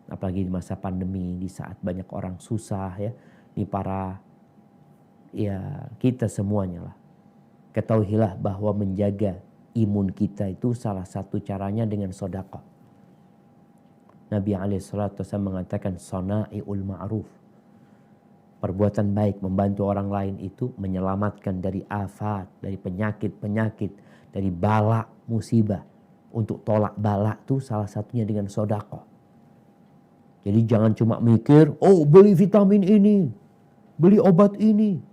Apalagi di masa pandemi, di saat banyak orang susah ya. Ini kita semuanya lah. Ketahuilah bahwa menjaga imun kita itu salah satu caranya dengan sedekah. Nabi SAW mengatakan sana'iul ma'ruf. Perbuatan baik, membantu orang lain itu menyelamatkan dari afat, dari penyakit-penyakit, dari bala, musibah. Untuk tolak bala itu salah satunya dengan sedekah. Jadi jangan cuma mikir, oh beli vitamin ini, beli obat ini,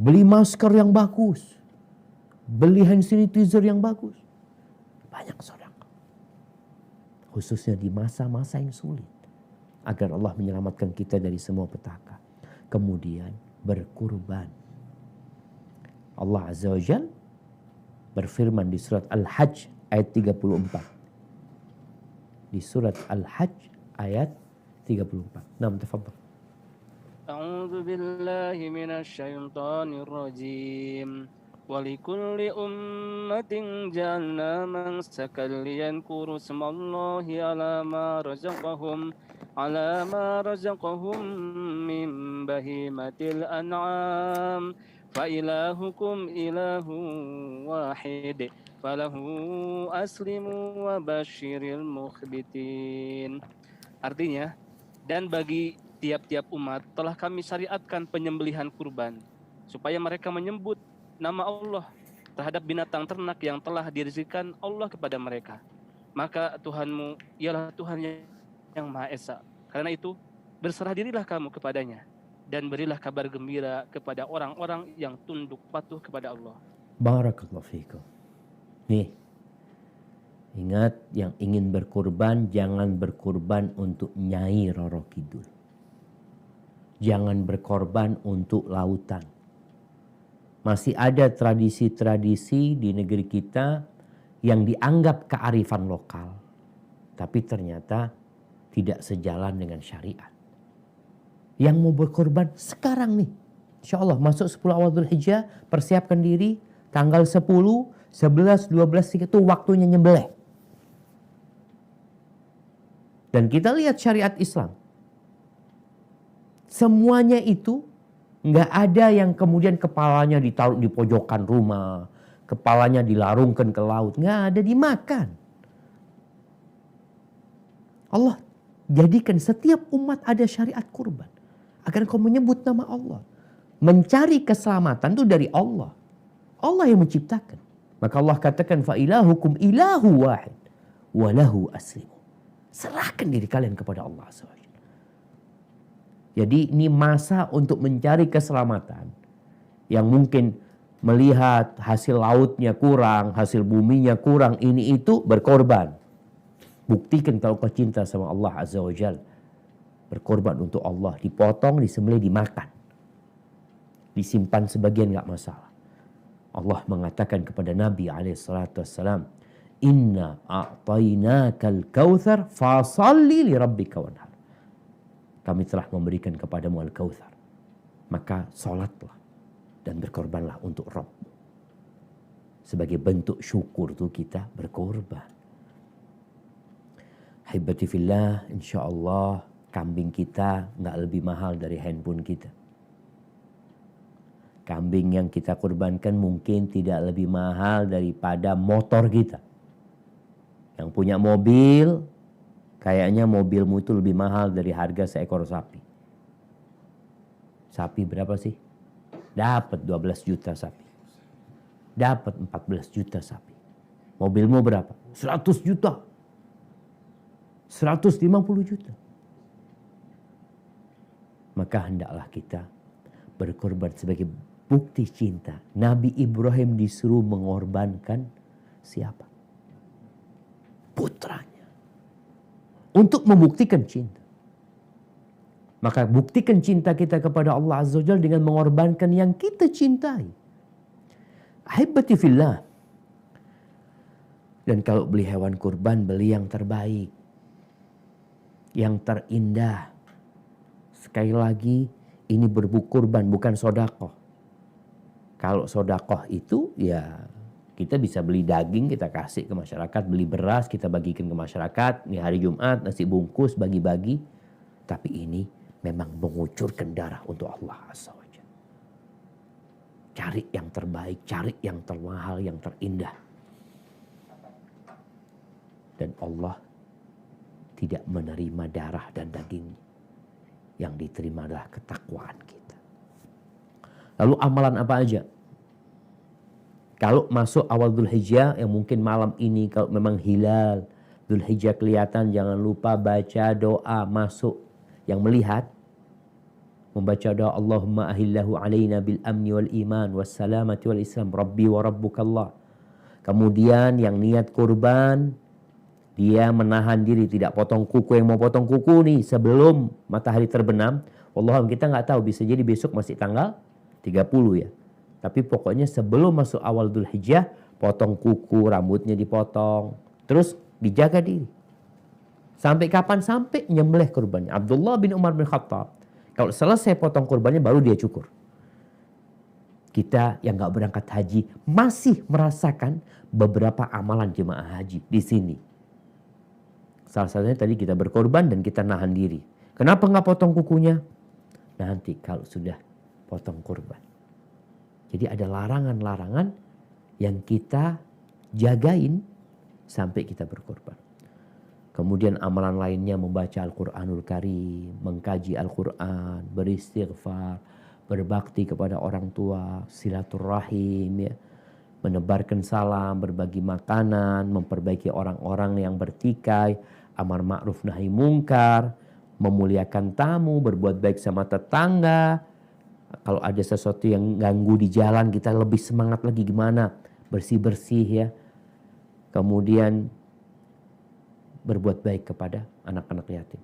beli masker yang bagus, beli hand sanitizer yang bagus. Banyak sedekah. Khususnya di masa-masa yang sulit. Agar Allah menyelamatkan kita dari semua petaka. Kemudian berkurban. Allah Azza wa Jalla berfirman di surat Al-Hajj ayat 34. Di surat Al-Hajj ayat 34. Naam, tafadhal. A'udzu billahi minasy syaithanir rajim. Walikulli ummatin ja'alna mansakan liyadhkuru ismallahi ala ma razaqahum min bahimatil an'am fa ilahukum ilahun wahid falahu aslimu wa basyiril mukhbitin. Artinya, dan bagi tiap-tiap umat telah kami syariatkan penyembelihan kurban supaya mereka menyebut nama Allah terhadap binatang ternak yang telah dirizkikan Allah kepada mereka. Maka Tuhanmu ialah Tuhan yang Maha Esa. Karena itu, berserah dirilah kamu kepadanya dan berilah kabar gembira kepada orang-orang yang tunduk patuh kepada Allah. Barakallahu fiikum. Nih, ingat yang ingin berkurban jangan berkurban untuk Nyai Roro Kidul. Jangan berkorban untuk lautan. Masih ada tradisi-tradisi di negeri kita yang dianggap kearifan lokal. Tapi ternyata tidak sejalan dengan syariat. Yang mau berkorban sekarang nih. Insya Allah masuk 10 awal Dzulhijjah, persiapkan diri. Tanggal 10, 11, 12, 3 itu waktunya nyembelih. Dan kita lihat syariat Islam. Semuanya itu nggak ada yang kemudian kepalanya ditaruh di pojokan rumah, kepalanya dilarungkan ke laut, nggak ada, dimakan. Allah jadikan setiap umat ada syariat kurban agar kau menyebut nama Allah. Mencari keselamatan itu dari Allah. Allah yang menciptakan. Maka Allah katakan fa ilahukum ilahu wahid wa lahu aslimu. Serahkan diri kalian kepada Allah SWT. Jadi ini masa untuk mencari keselamatan. Yang mungkin melihat hasil lautnya kurang, hasil buminya kurang, ini itu berkorban. Buktikan kalau kau cinta sama Allah Azza wa Jalla. Berkorban untuk Allah, dipotong, disembelih, dimakan. Disimpan sebagian gak masalah. Allah mengatakan kepada Nabi SAW, Inna a'tainakal kautsar fasalli li rabbika wanhar. Kami telah memberikan kepadamu al-kautsar. Maka salatlah dan berkorbanlah untuk Rabbmu. Sebagai bentuk syukur tuh kita berkorban. Hibati fillah, insya Allah kambing kita nggak lebih mahal dari handphone kita. Kambing yang kita kurbankan mungkin tidak lebih mahal daripada motor kita. Yang punya mobil, kayaknya mobilmu itu lebih mahal dari harga seekor sapi. Sapi berapa sih? Dapat 12 juta sapi. Dapat 14 juta sapi. Mobilmu berapa? 100 juta. 150 juta. Maka hendaklah kita berkorban sebagai bukti cinta. Nabi Ibrahim disuruh mengorbankan siapa? Putranya. Untuk membuktikan cinta. Maka buktikan cinta kita kepada Allah Azza wa Jalla dengan mengorbankan yang kita cintai. Ahibati fillah. Dan kalau beli hewan kurban, beli yang terbaik. Yang terindah. Sekali lagi, ini kurban bukan sodakoh. Kalau sodakoh itu ya kita bisa beli daging, kita kasih ke masyarakat. Beli beras, kita bagikan ke masyarakat. Ini hari Jumat, nasi bungkus, bagi-bagi. Tapi ini memang mengucurkan darah untuk Allah Azza wa Jalla. Cari yang terbaik, cari yang termahal, yang terindah. Dan Allah tidak menerima darah dan daging. Yang diterima adalah ketakwaan kita. Lalu amalan apa aja? Kalau masuk awal Dzulhijjah yang mungkin malam ini kalau memang hilal Dzulhijjah kelihatan, jangan lupa baca doa masuk. Yang melihat membaca doa Allahumma ahillahu alaina bil amni wal iman was salamati wal islam rabbi wa rabbukallah. Kemudian yang niat kurban dia menahan diri tidak potong kuku. Yang mau potong kuku nih sebelum matahari terbenam, wallahualam kita nggak tahu, bisa jadi besok masih tanggal 30 ya. Tapi pokoknya sebelum masuk awal Dzulhijjah, potong kuku, rambutnya dipotong. Terus dijaga diri. Sampai kapan? Sampai nyembelih kurbannya. Abdullah bin Umar bin Khattab, kalau selesai potong kurbannya baru dia cukur. Kita yang gak berangkat haji masih merasakan beberapa amalan jemaah haji di sini. Salah satunya tadi kita berkorban dan kita nahan diri. Kenapa gak potong kukunya? Nanti kalau sudah potong kurban. Jadi ada larangan-larangan yang kita jagain sampai kita berkorban. Kemudian amalan lainnya membaca Al-Quranul Karim, mengkaji Al-Quran, beristighfar, berbakti kepada orang tua, silaturahim, ya, menebarkan salam, berbagi makanan, memperbaiki orang-orang yang bertikai, amar ma'ruf nahi mungkar, memuliakan tamu, berbuat baik sama tetangga. Kalau ada sesuatu yang ganggu di jalan, kita lebih semangat lagi gimana? Bersih-bersih ya. Kemudian berbuat baik kepada anak-anak yatim.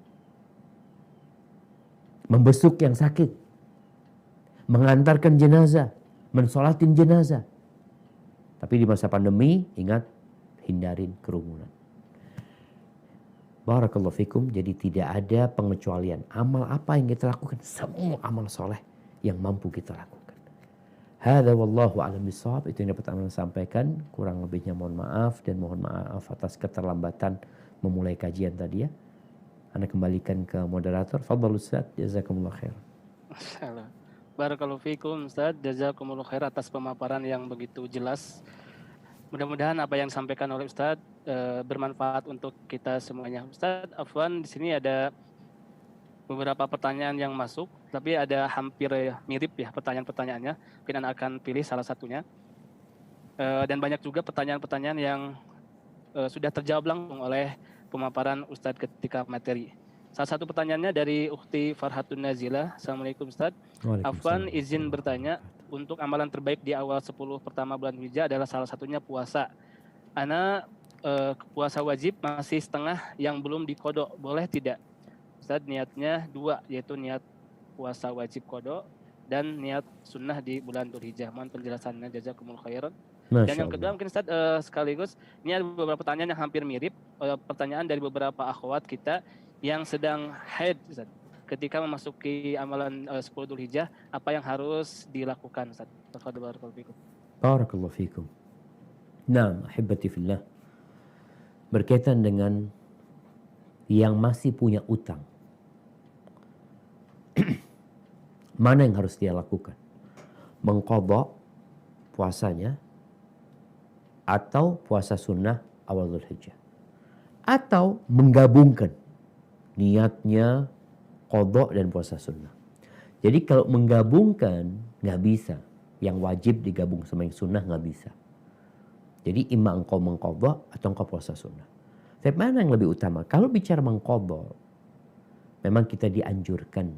Membesuk yang sakit. Mengantarkan jenazah. Mensolatin jenazah. Tapi di masa pandemi, ingat, hindarin kerumunan. Barakallahu fikum. Jadi tidak ada pengecualian. Amal apa yang kita lakukan? Semua amal soleh yang mampu kita lakukan. Hadza wallahu a'lam bishawab. Itu yang dapat saya sampaikan. Kurang lebihnya mohon maaf dan mohon maaf atas keterlambatan memulai kajian tadi ya. Anda kembalikan ke moderator. Fadhal Ustaz, jazakumullah khair. Masyaallah. Barakallahu fikum Ustaz, jazakumullah khair atas pemaparan yang begitu jelas. Mudah-mudahan apa yang disampaikan oleh Ustaz bermanfaat untuk kita semuanya. Ustaz Afwan, di sini ada beberapa pertanyaan yang masuk, tapi ada hampir mirip ya pertanyaan-pertanyaannya. Mungkin Anda akan pilih salah satunya. Dan banyak juga pertanyaan-pertanyaan yang sudah terjawab langsung oleh pemaparan Ustadz ketika materi. Salah satu pertanyaannya dari Ukhti Farhatun Nazila. Assalamualaikum Ustadz. Afwan izin bertanya, untuk amalan terbaik di awal 10 pertama bulan Hijjah adalah salah satunya puasa. Ana puasa wajib masih setengah yang belum dikodok, boleh tidak? Ustadz niatnya 2, yaitu niat puasa wajib kodok dan niat sunnah di bulan Dzulhijjah. Mohon penjelasannya, jazakumullah khairan. Dan yang kedua mungkin Ustadz sekaligus ini ada beberapa pertanyaan yang hampir mirip, pertanyaan dari beberapa akhwat kita yang sedang haid Ustadz. Ketika memasuki amalan 10 Dzulhijjah, apa yang harus dilakukan Ustadz? Barakallahu fikum. Barakallahu fikum. Naam, ahibati fillah. Berkaitan dengan yang masih punya utang. Mana yang harus dia lakukan? Mengqadha puasanya atau puasa sunnah awal Dzulhijjah, atau menggabungkan niatnya qadha dan puasa sunnah. Jadi kalau menggabungkan nggak bisa, yang wajib digabung sama yang sunnah nggak bisa. Jadi imma engkau mengqadha atau engkau puasa sunnah. Tapi mana yang lebih utama? Kalau bicara mengqadha, memang kita dianjurkan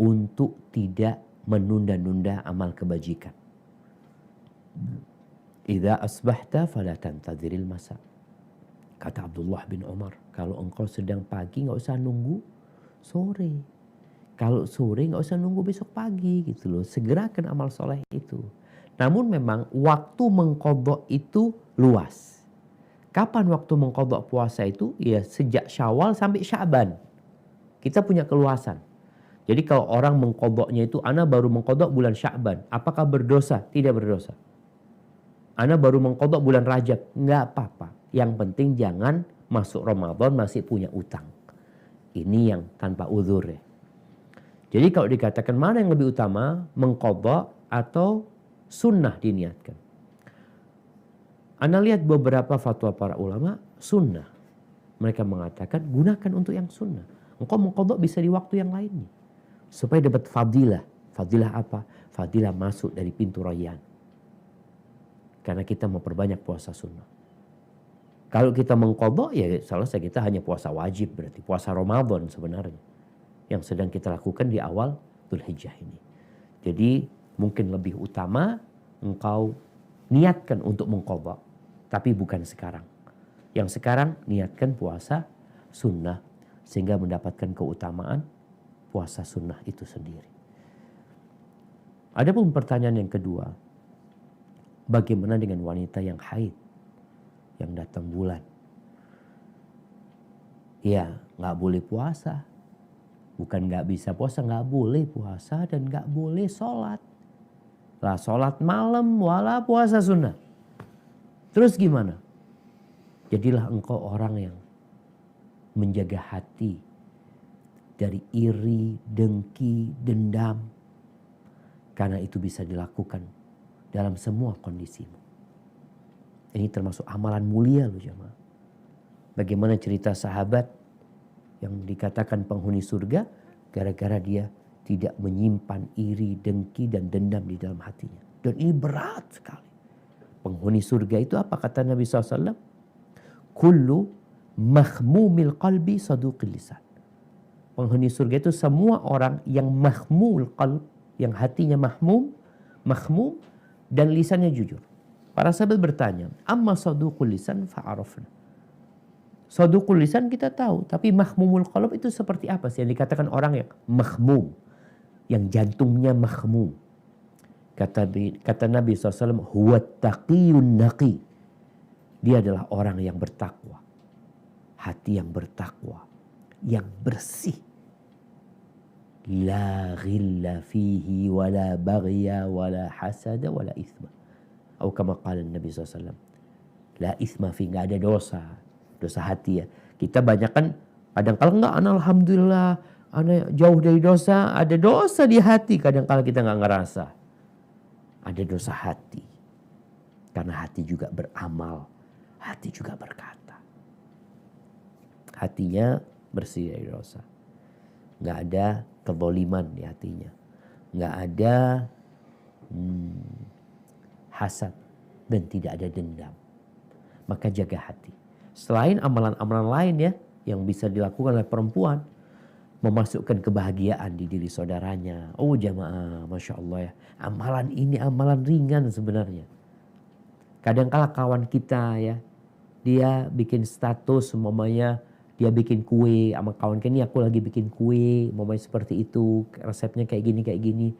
untuk tidak menunda-nunda amal kebajikan. Idza asbahta fala tantadhiril masa. Kata Abdullah bin Umar, kalau engkau sedang pagi nggak usah nunggu sore. Kalau sore nggak usah nunggu besok pagi gitu loh. Segerakan amal soleh itu. Namun memang waktu mengqadha itu luas. Kapan waktu mengqadha puasa itu? Ya sejak Syawal sampai Sya'ban. Kita punya keluasan. Jadi kalau orang mengqadhanya itu, ana baru mengqadha bulan Sya'ban. Apakah berdosa? Tidak berdosa. Ana baru mengqadha bulan Rajab. Nggak apa-apa. Yang penting jangan masuk Ramadan masih punya utang. Ini yang tanpa uzur ya. Jadi kalau dikatakan mana yang lebih utama, mengqadha atau sunnah diniatkan. Anda lihat beberapa fatwa para ulama, sunnah. Mereka mengatakan gunakan untuk yang sunnah. Engkau mengqadha bisa di waktu yang lainnya. Supaya dapat fadilah. Fadilah apa? Fadilah masuk dari pintu rayyan. Karena kita memperbanyak puasa sunnah. Kalau kita mengqadha ya selesai, kita hanya puasa wajib, berarti puasa Ramadan sebenarnya. Yang sedang kita lakukan di awal Dzulhijjah ini. Jadi mungkin lebih utama engkau niatkan untuk mengqadha, tapi bukan sekarang. Yang sekarang niatkan puasa sunnah sehingga mendapatkan keutamaan puasa sunnah itu sendiri. Adapun pertanyaan yang kedua, bagaimana dengan wanita yang haid, yang datang bulan? Ya, nggak boleh puasa. Bukan nggak bisa puasa, nggak boleh puasa dan nggak boleh sholat. Lah sholat malam wala puasa sunnah. Terus gimana? Jadilah engkau orang yang menjaga hati dari iri, dengki, dendam. Karena itu bisa dilakukan dalam semua kondisimu. Ini termasuk amalan mulia loh jemaah. Bagaimana cerita sahabat yang dikatakan penghuni surga gara-gara dia tidak menyimpan iri, dengki dan dendam di dalam hatinya. Dan ini berat sekali. Penghuni surga itu apa kata Nabi SAW? Kullu mahmumil qalbi saduqil lisan. Penghuni surga itu semua orang yang mahmul qalb, yang hatinya mahmum dan lisannya jujur. Para sahabat bertanya, amma saduqul lisan fa'arafna. Saduqul lisan kita tahu, tapi mahmumul qalb itu seperti apa sih? Yang dikatakan orang yang mahmum, yang jantungnya mahmum. Kata Nabi SAW, huwa taqiyun naqi. Dia adalah orang yang bertakwa. Hati yang bertakwa, yang bersih. La ghilla fihi wala baghya wala hasada wala ithma. Atau kama qala Nabi SAW. La ithma fi, nggak ada dosa. Dosa hati ya. Kita banyak kan kadang-kala enggak, alhamdulillah, ana jauh dari dosa. Ada dosa di hati, kadang-kala kita nggak ngerasa. Ada dosa hati. Karena hati juga beramal. Hati juga berkata. Hatinya bersih dari dosa. Nggak ada kezaliman di hatinya. Nggak ada hasad. Dan tidak ada dendam. Maka jaga hati. Selain amalan-amalan lain ya, yang bisa dilakukan oleh perempuan, memasukkan kebahagiaan di diri saudaranya. Oh jamaah, Masya Allah ya. Amalan ini amalan ringan sebenarnya. Kadang-kala kawan kita ya, dia bikin status, umpamanya dia bikin kue sama kawan, ini aku lagi bikin kue, umpamanya seperti itu, resepnya kayak gini.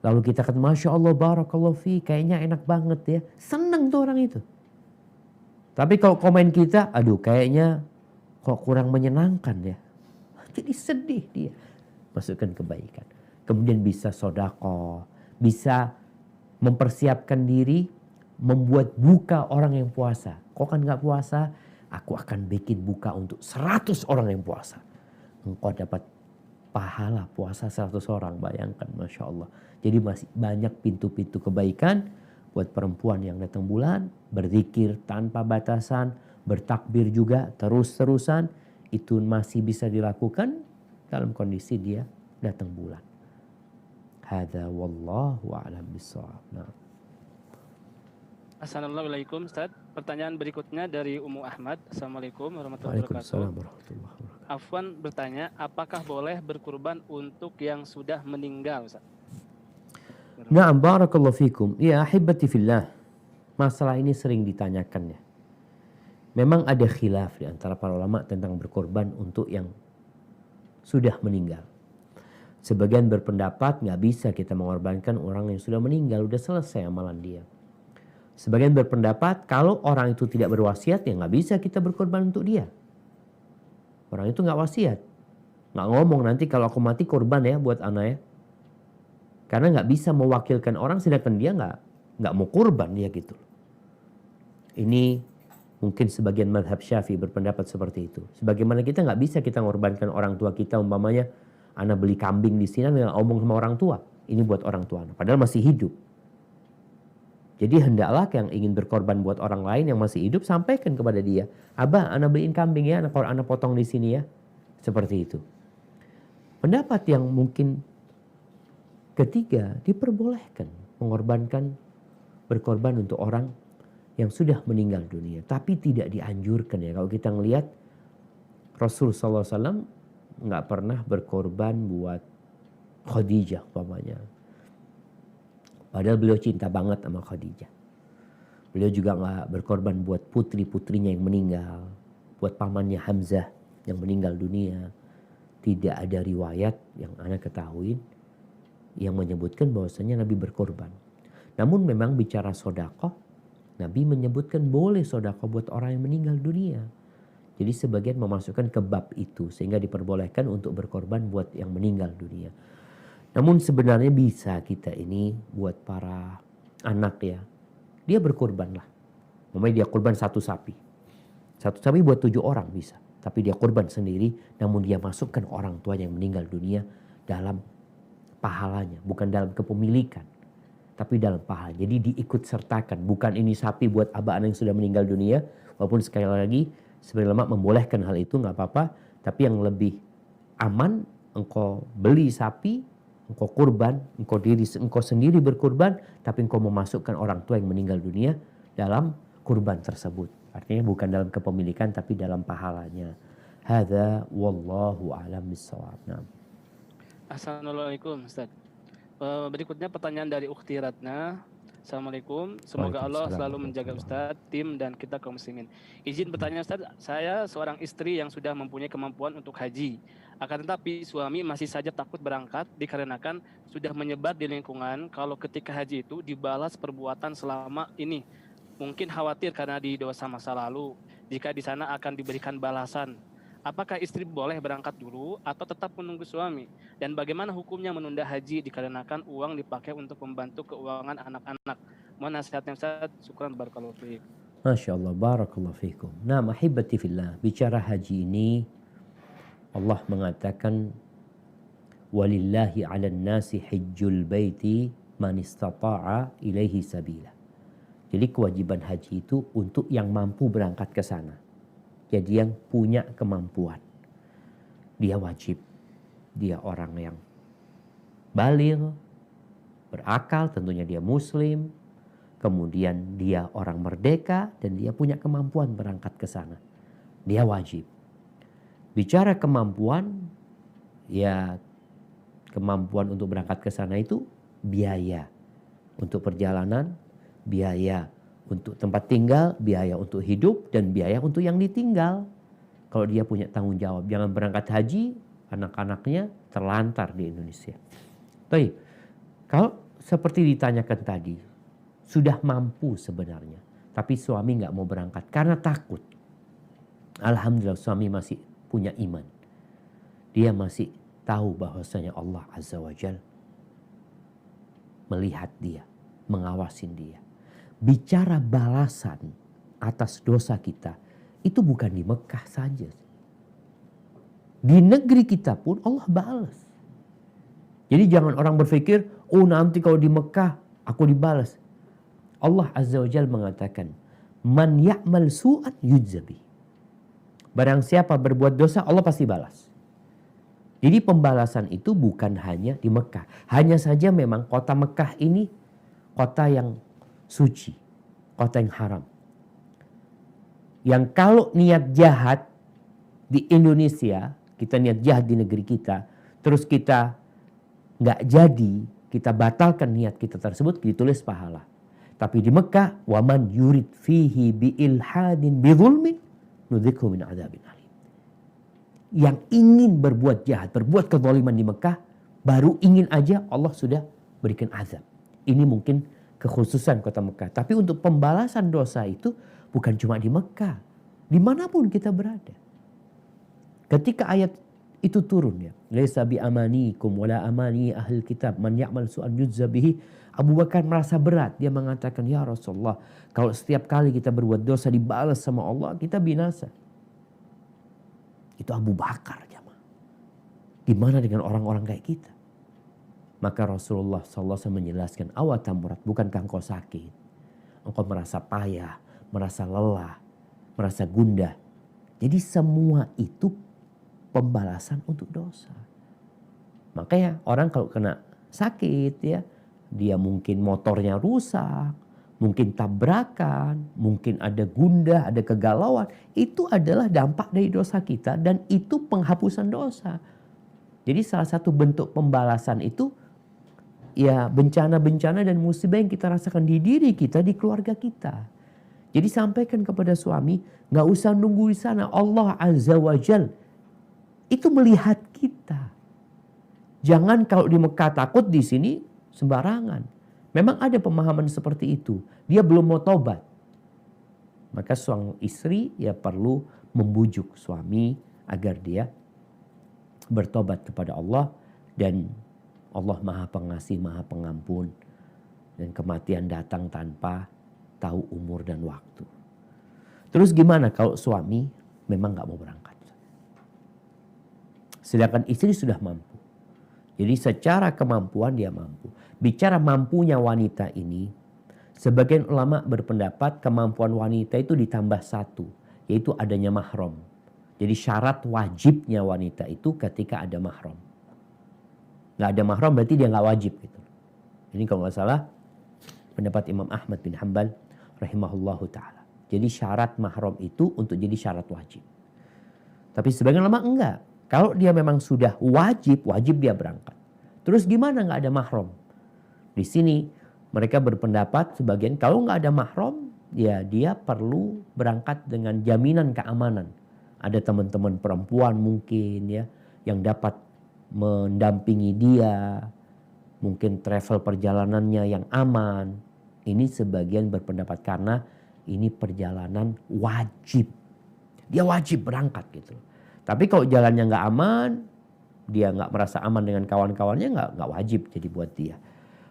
Lalu kita kata, Masya Allah, barakallahu fi, kayaknya enak banget ya. Seneng tuh orang itu. Tapi kalau komen kita, aduh kayaknya kok kurang menyenangkan ya. Jadi sedih dia. Masukkan kebaikan. Kemudian bisa sodako. Bisa mempersiapkan diri. Membuat buka orang yang puasa. Kok kan gak puasa? Aku akan bikin buka untuk 100 orang yang puasa. Engkau dapat pahala puasa 100 orang. Bayangkan, Masya Allah. Jadi masih banyak pintu-pintu kebaikan. Buat perempuan yang datang bulan, berzikir tanpa batasan, bertakbir juga terus-terusan, itu masih bisa dilakukan dalam kondisi dia datang bulan. Hadza wallahu a'lam bissawab. Nah. Assalamualaikum Ustaz. Pertanyaan berikutnya dari Ummu Ahmad. Assalamualaikum warahmatullahi wabarakatuh. Waalaikumsalam warahmatullahi wabarakatuh. Afwan bertanya, apakah boleh berkurban untuk yang sudah meninggal Ustaz? Na'am, barakallahu fikum. Ya, ahibati fillah. Masalah ini sering ditanyakan ya. Memang ada khilaf di antara para ulama tentang berkorban untuk yang sudah meninggal. Sebagian berpendapat nggak bisa kita mengorbankan orang yang sudah meninggal, udah selesai amalan dia. Sebagian berpendapat kalau orang itu tidak berwasiat ya nggak bisa kita berkorban untuk dia. Orang itu nggak wasiat, nggak ngomong nanti kalau aku mati korban ya buat anak ya. Karena nggak bisa mewakilkan orang sedangkan dia nggak mau korban dia gitu. Ini mungkin sebagian mazhab Syafi'i berpendapat seperti itu. Sebagaimana kita nggak bisa kita mengorbankan orang tua kita, umpamanya anak beli kambing di sini nggak ngomong sama orang tua. Ini buat orang tua, padahal masih hidup. Jadi hendaklah yang ingin berkorban buat orang lain yang masih hidup sampaikan kepada dia, Abah, anak beliin kambing ya, anak potong di sini ya, seperti itu. Pendapat yang mungkin ketiga, diperbolehkan berkorban untuk orang yang sudah meninggal dunia, tapi tidak dianjurkan ya. Kalau kita ngelihat Rasul SAW nggak pernah berkorban buat Khadijah umpamanya. Padahal beliau cinta banget sama Khadijah. Beliau juga nggak berkorban buat putri-putrinya yang meninggal, buat pamannya Hamzah yang meninggal dunia. Tidak ada riwayat yang anak ketahui yang menyebutkan bahwasanya Nabi berkorban. Namun memang bicara sodakoh, Nabi menyebutkan boleh sodakoh buat orang yang meninggal dunia. Jadi sebagian memasukkan ke bab itu sehingga diperbolehkan untuk berkorban buat yang meninggal dunia. Namun sebenarnya bisa kita ini buat para anak ya. Dia berkorban lah. Memangnya dia korban satu sapi. Satu sapi buat 7 orang bisa. Tapi dia korban sendiri, namun dia masukkan orang tua yang meninggal dunia dalam pahalanya. Bukan dalam kepemilikan, tapi dalam pahala. Jadi diikut sertakan. Bukan ini sapi buat abah anak yang sudah meninggal dunia. Walaupun sekali lagi sebenarnya ulama membolehkan hal itu nggak apa-apa. Tapi yang lebih aman, engkau beli sapi, engkau kurban, engkau sendiri berkurban, tapi engkau memasukkan orang tua yang meninggal dunia dalam kurban tersebut. Artinya bukan dalam kepemilikan tapi dalam pahalanya. Hadza wallahu a'lam bissawab. Assalamualaikum Ustaz. Berikutnya pertanyaan dari Ukhti Ratna. Assalamualaikum. Semoga Allah selalu menjaga Ustaz, tim dan kita kaum muslimin. Izin bertanya Ustaz, saya seorang istri yang sudah mempunyai kemampuan untuk haji. Akan tetapi suami masih saja takut berangkat dikarenakan sudah menyebar di lingkungan kalau ketika haji itu dibalas perbuatan selama ini. Mungkin khawatir karena di dosa masa lalu, jika di sana akan diberikan balasan. Apakah istri boleh berangkat dulu atau tetap menunggu suami? Dan bagaimana hukumnya menunda haji dikarenakan uang dipakai untuk membantu keuangan anak-anak? Mohon nasihatnya Ustaz. Syukran barakallahu fiik. Masya Allah, barakallahu fiikum. Nah, ahibati fillah, bicara haji ini Allah mengatakan walillahi 'alan nasi hajjul baiti man istata'a ilaihi sabila. Jadi kewajiban haji itu untuk yang mampu berangkat ke sana. Jadi yang punya kemampuan. Dia wajib. Dia orang yang baligh, berakal, tentunya dia muslim. Kemudian dia orang merdeka dan dia punya kemampuan berangkat ke sana. Dia wajib. Bicara kemampuan, ya kemampuan untuk berangkat ke sana itu biaya. Untuk perjalanan, biaya untuk tempat tinggal, biaya untuk hidup, dan biaya untuk yang ditinggal. Kalau dia punya tanggung jawab, jangan berangkat haji, anak-anaknya terlantar di Indonesia. Baik, kalau seperti ditanyakan tadi, sudah mampu sebenarnya, tapi suami nggak mau berangkat karena takut. Alhamdulillah suami masih punya iman. Dia masih tahu bahwasanya Allah Azza wa Jalla melihat dia, mengawasin dia. Bicara balasan atas dosa kita itu bukan di Mekah saja. Di negeri kita pun Allah balas. Jadi jangan orang berpikir, oh nanti kalau di Mekah aku dibalas. Allah Azza wa Jalla mengatakan, man ya'mal su'an yujzabi. Barang siapa berbuat dosa, Allah pasti balas. Jadi pembalasan itu bukan hanya di Mekah. Hanya saja memang kota Mekah ini kota yang suci, kota yang haram. Yang kalau niat jahat di Indonesia, kita niat jahat di negeri kita, terus kita nggak jadi, kita batalkan niat kita tersebut, ditulis pahala. Tapi di Mekah, waman yurid fihi bi ilhadin bi zulmin nudzikhu min adzabin alim. Yang ingin berbuat jahat, berbuat kezaliman di Mekah, Baru ingin aja Allah sudah berikan azab. Ini mungkin kekhususan kota Mekah. Tapi untuk pembalasan dosa itu bukan cuma di Mekah. Dimanapun kita berada. Ketika ayat itu turun ya. Laisa bi amanikum wala amani ahli kitab man ya'mal su'an yujza bihi. Abu Bakar merasa berat. Dia mengatakan, ya Rasulullah, kalau setiap kali kita berbuat dosa dibalas sama Allah, kita binasa. Itu Abu Bakar, jamaah. Gimana dengan orang-orang kayak kita? Maka Rasulullah SAW menjelaskan, awatamurat, bukankah engkau sakit? Engkau merasa payah, merasa lelah, merasa gundah. Jadi semua itu pembalasan untuk dosa. Makanya orang kalau kena sakit ya, dia mungkin motornya rusak, mungkin tabrakan, mungkin ada gundah, ada kegalauan. Itu adalah dampak dari dosa kita dan itu penghapusan dosa. Jadi salah satu bentuk pembalasan itu ya bencana-bencana dan musibah yang kita rasakan di diri kita, di keluarga kita. Jadi sampaikan kepada suami, nggak usah nunggu di sana. Allah Azza wa Jal itu melihat kita. Jangan kalau di Mekah takut, di sini sembarangan. Memang ada pemahaman seperti itu. Dia belum mau tobat. Maka sang istri ya perlu membujuk suami agar dia bertobat kepada Allah. Dan Allah Maha Pengasih, Maha Pengampun. Dan kematian datang tanpa tahu umur dan waktu. Terus gimana kalau suami memang gak mau berangkat? Sedangkan istri sudah mampu. Jadi secara kemampuan dia mampu. Bicara mampunya wanita ini, sebagian ulama berpendapat kemampuan wanita itu ditambah satu, yaitu adanya mahram. Jadi syarat wajibnya wanita itu ketika ada mahram. Gak ada mahram berarti dia gak wajib gitu. Ini kalau gak salah pendapat Imam Ahmad bin Hanbal rahimahullahu ta'ala. Jadi syarat mahram itu untuk jadi syarat wajib. Tapi sebagian ulama enggak. Kalau dia memang sudah wajib dia berangkat. Terus gimana nggak ada mahram? Di sini mereka berpendapat sebagian kalau nggak ada mahram, ya dia perlu berangkat dengan jaminan keamanan. Ada teman-teman perempuan mungkin ya yang dapat mendampingi dia, mungkin travel perjalanannya yang aman. Ini sebagian berpendapat karena ini perjalanan wajib. Dia wajib berangkat gitu. Tapi kalau jalannya nggak aman, dia nggak merasa aman dengan kawan-kawannya, nggak wajib jadi buat dia.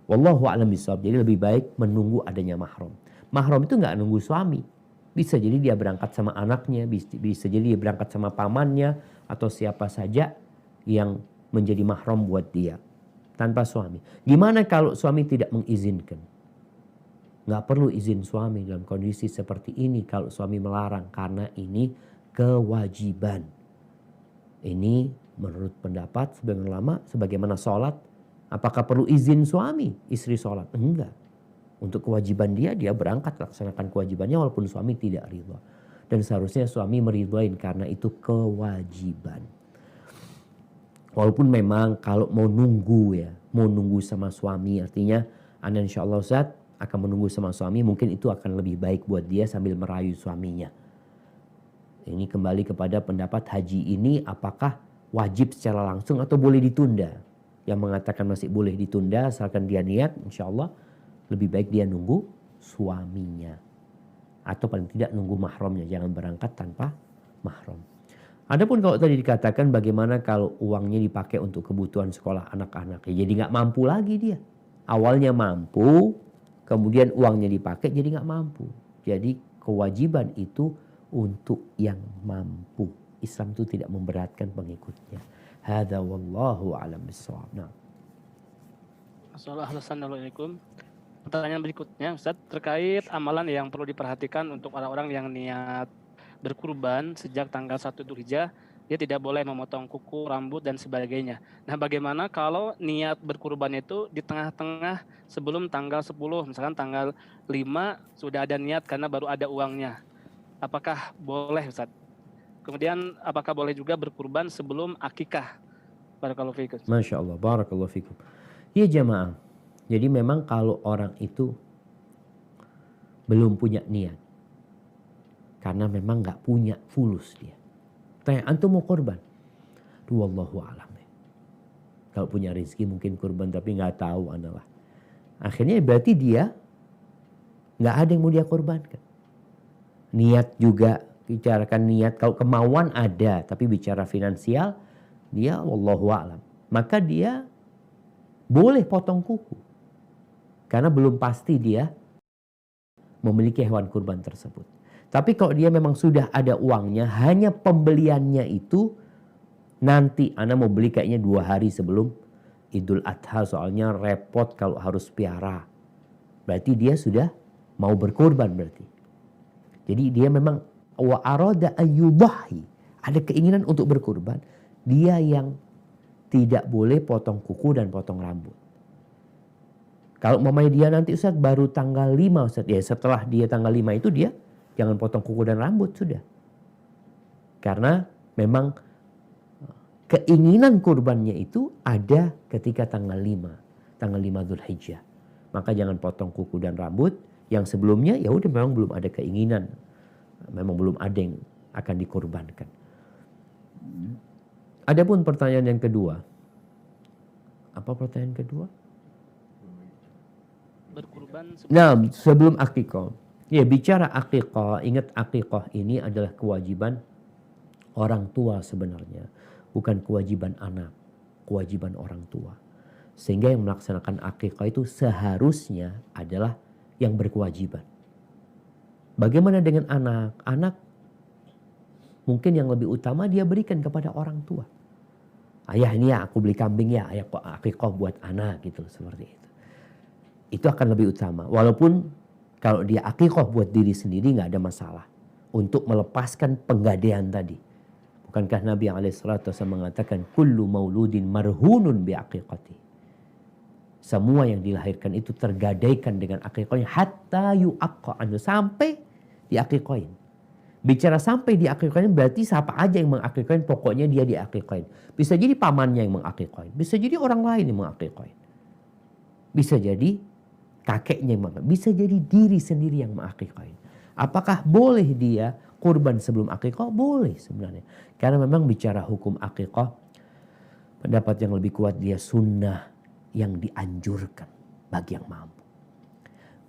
Wallahu a'lam bishawab. Jadi lebih baik menunggu adanya mahram. Mahram itu nggak nunggu suami. Bisa jadi dia berangkat sama anaknya, bisa jadi dia berangkat sama pamannya atau siapa saja yang menjadi mahram buat dia tanpa suami. Gimana kalau suami tidak mengizinkan? Nggak perlu izin suami dalam kondisi seperti ini kalau suami melarang karena ini kewajiban. Ini menurut pendapat sebagian ulama, sebagaimana sholat, apakah perlu izin suami istri sholat? Enggak. Untuk kewajiban dia berangkat laksanakan kewajibannya walaupun suami tidak ridha. Dan seharusnya suami meridhoin karena itu kewajiban. Walaupun memang kalau mau nunggu sama suami, artinya Anda insya Allah Ustaz akan menunggu sama suami, mungkin itu akan lebih baik buat dia sambil merayu suaminya. Ini kembali kepada pendapat haji ini apakah wajib secara langsung atau boleh ditunda. Yang mengatakan masih boleh ditunda asalkan dia niat, insya Allah lebih baik dia nunggu suaminya. Atau paling tidak nunggu mahramnya, jangan berangkat tanpa mahram. Adapun kalau tadi dikatakan bagaimana kalau uangnya dipakai untuk kebutuhan sekolah anak-anak. Ya jadi gak mampu lagi dia. Awalnya mampu, kemudian uangnya dipakai jadi gak mampu. Jadi kewajiban itu untuk yang mampu. Islam itu tidak memberatkan pengikutnya. Hadza wallahu a'lam bishawab. Nah. Assalamualaikum. Pertanyaan berikutnya Ustaz, terkait amalan yang perlu diperhatikan untuk orang-orang yang niat berkurban sejak tanggal 1 Dzulhijjah, dia tidak boleh memotong kuku, rambut dan sebagainya. Nah, bagaimana kalau niat berkurban itu di tengah-tengah sebelum tanggal 10, misalkan tanggal 5 sudah ada niat karena baru ada uangnya. Apakah boleh Ustaz? Kemudian apakah boleh juga berkurban sebelum akikah? Barakallahu fikum. Masya Allah, barakallahu fikum. Ya jamaah, jadi memang kalau orang itu belum punya niat, karena memang gak punya fulus dia. Tanya, antum mau korban? Wallahu a'lam. Kalau punya rezeki mungkin kurban tapi nggak tahu analah. Akhirnya berarti dia nggak ada yang mau dia korbankan. Niat juga, bicarakan niat. Kalau kemauan ada, tapi bicara finansial, dia wallahu a'lam. Maka dia boleh potong kuku. Karena belum pasti dia memiliki hewan kurban tersebut. Tapi kalau dia memang sudah ada uangnya, hanya pembeliannya itu nanti Ana mau beli kayaknya 2 hari sebelum Idul Adha, soalnya repot kalau harus piara. Berarti dia sudah mau berkurban berarti. Jadi dia memang wa arada ayyudahi, ada keinginan untuk berkurban. Dia yang tidak boleh potong kuku dan potong rambut. Kalau mamanya dia nanti Ustaz baru tanggal 5 Ustaz, ya setelah dia tanggal 5 itu dia jangan potong kuku dan rambut sudah. Karena memang keinginan kurbannya itu ada ketika tanggal 5, tanggal 5 Dzulhijjah. Maka jangan potong kuku dan rambut. Yang sebelumnya ya udah memang belum ada keinginan. Memang belum ada yang akan dikorbankan. Adapun pertanyaan yang kedua. Apa pertanyaan kedua? Berkurban sebelum akikah. Ya, bicara akikah, ingat akikah ini adalah kewajiban orang tua sebenarnya. Bukan kewajiban anak, kewajiban orang tua. Sehingga yang melaksanakan akikah itu seharusnya adalah yang berkewajiban. Bagaimana dengan anak? Anak mungkin yang lebih utama dia berikan kepada orang tua. Ayah ini ya aku beli kambing ya, ayah kok akikah buat anak gitu seperti itu. Itu akan lebih utama. Walaupun kalau dia akikah buat diri sendiri nggak ada masalah. Untuk melepaskan penggadaian tadi. Bukankah Nabi SAW mengatakan kullu mauludin marhunun bi aqiqati. Semua yang dilahirkan itu tergadaikan dengan akikahnya hatta yu'aqqa anhu, sampai diakikahin. Bicara sampai diakikahin berarti siapa aja yang mengakikahin, pokoknya dia diakikahin. Bisa jadi pamannya yang mengakikahin, bisa jadi orang lain yang mengakikahin. Bisa jadi kakeknya yang mengakikahin, bisa jadi diri sendiri yang mengakikahin. Apakah boleh dia kurban sebelum akikah? Boleh sebenarnya. Karena memang bicara hukum akikah, pendapat yang lebih kuat dia sunnah yang dianjurkan bagi yang mampu.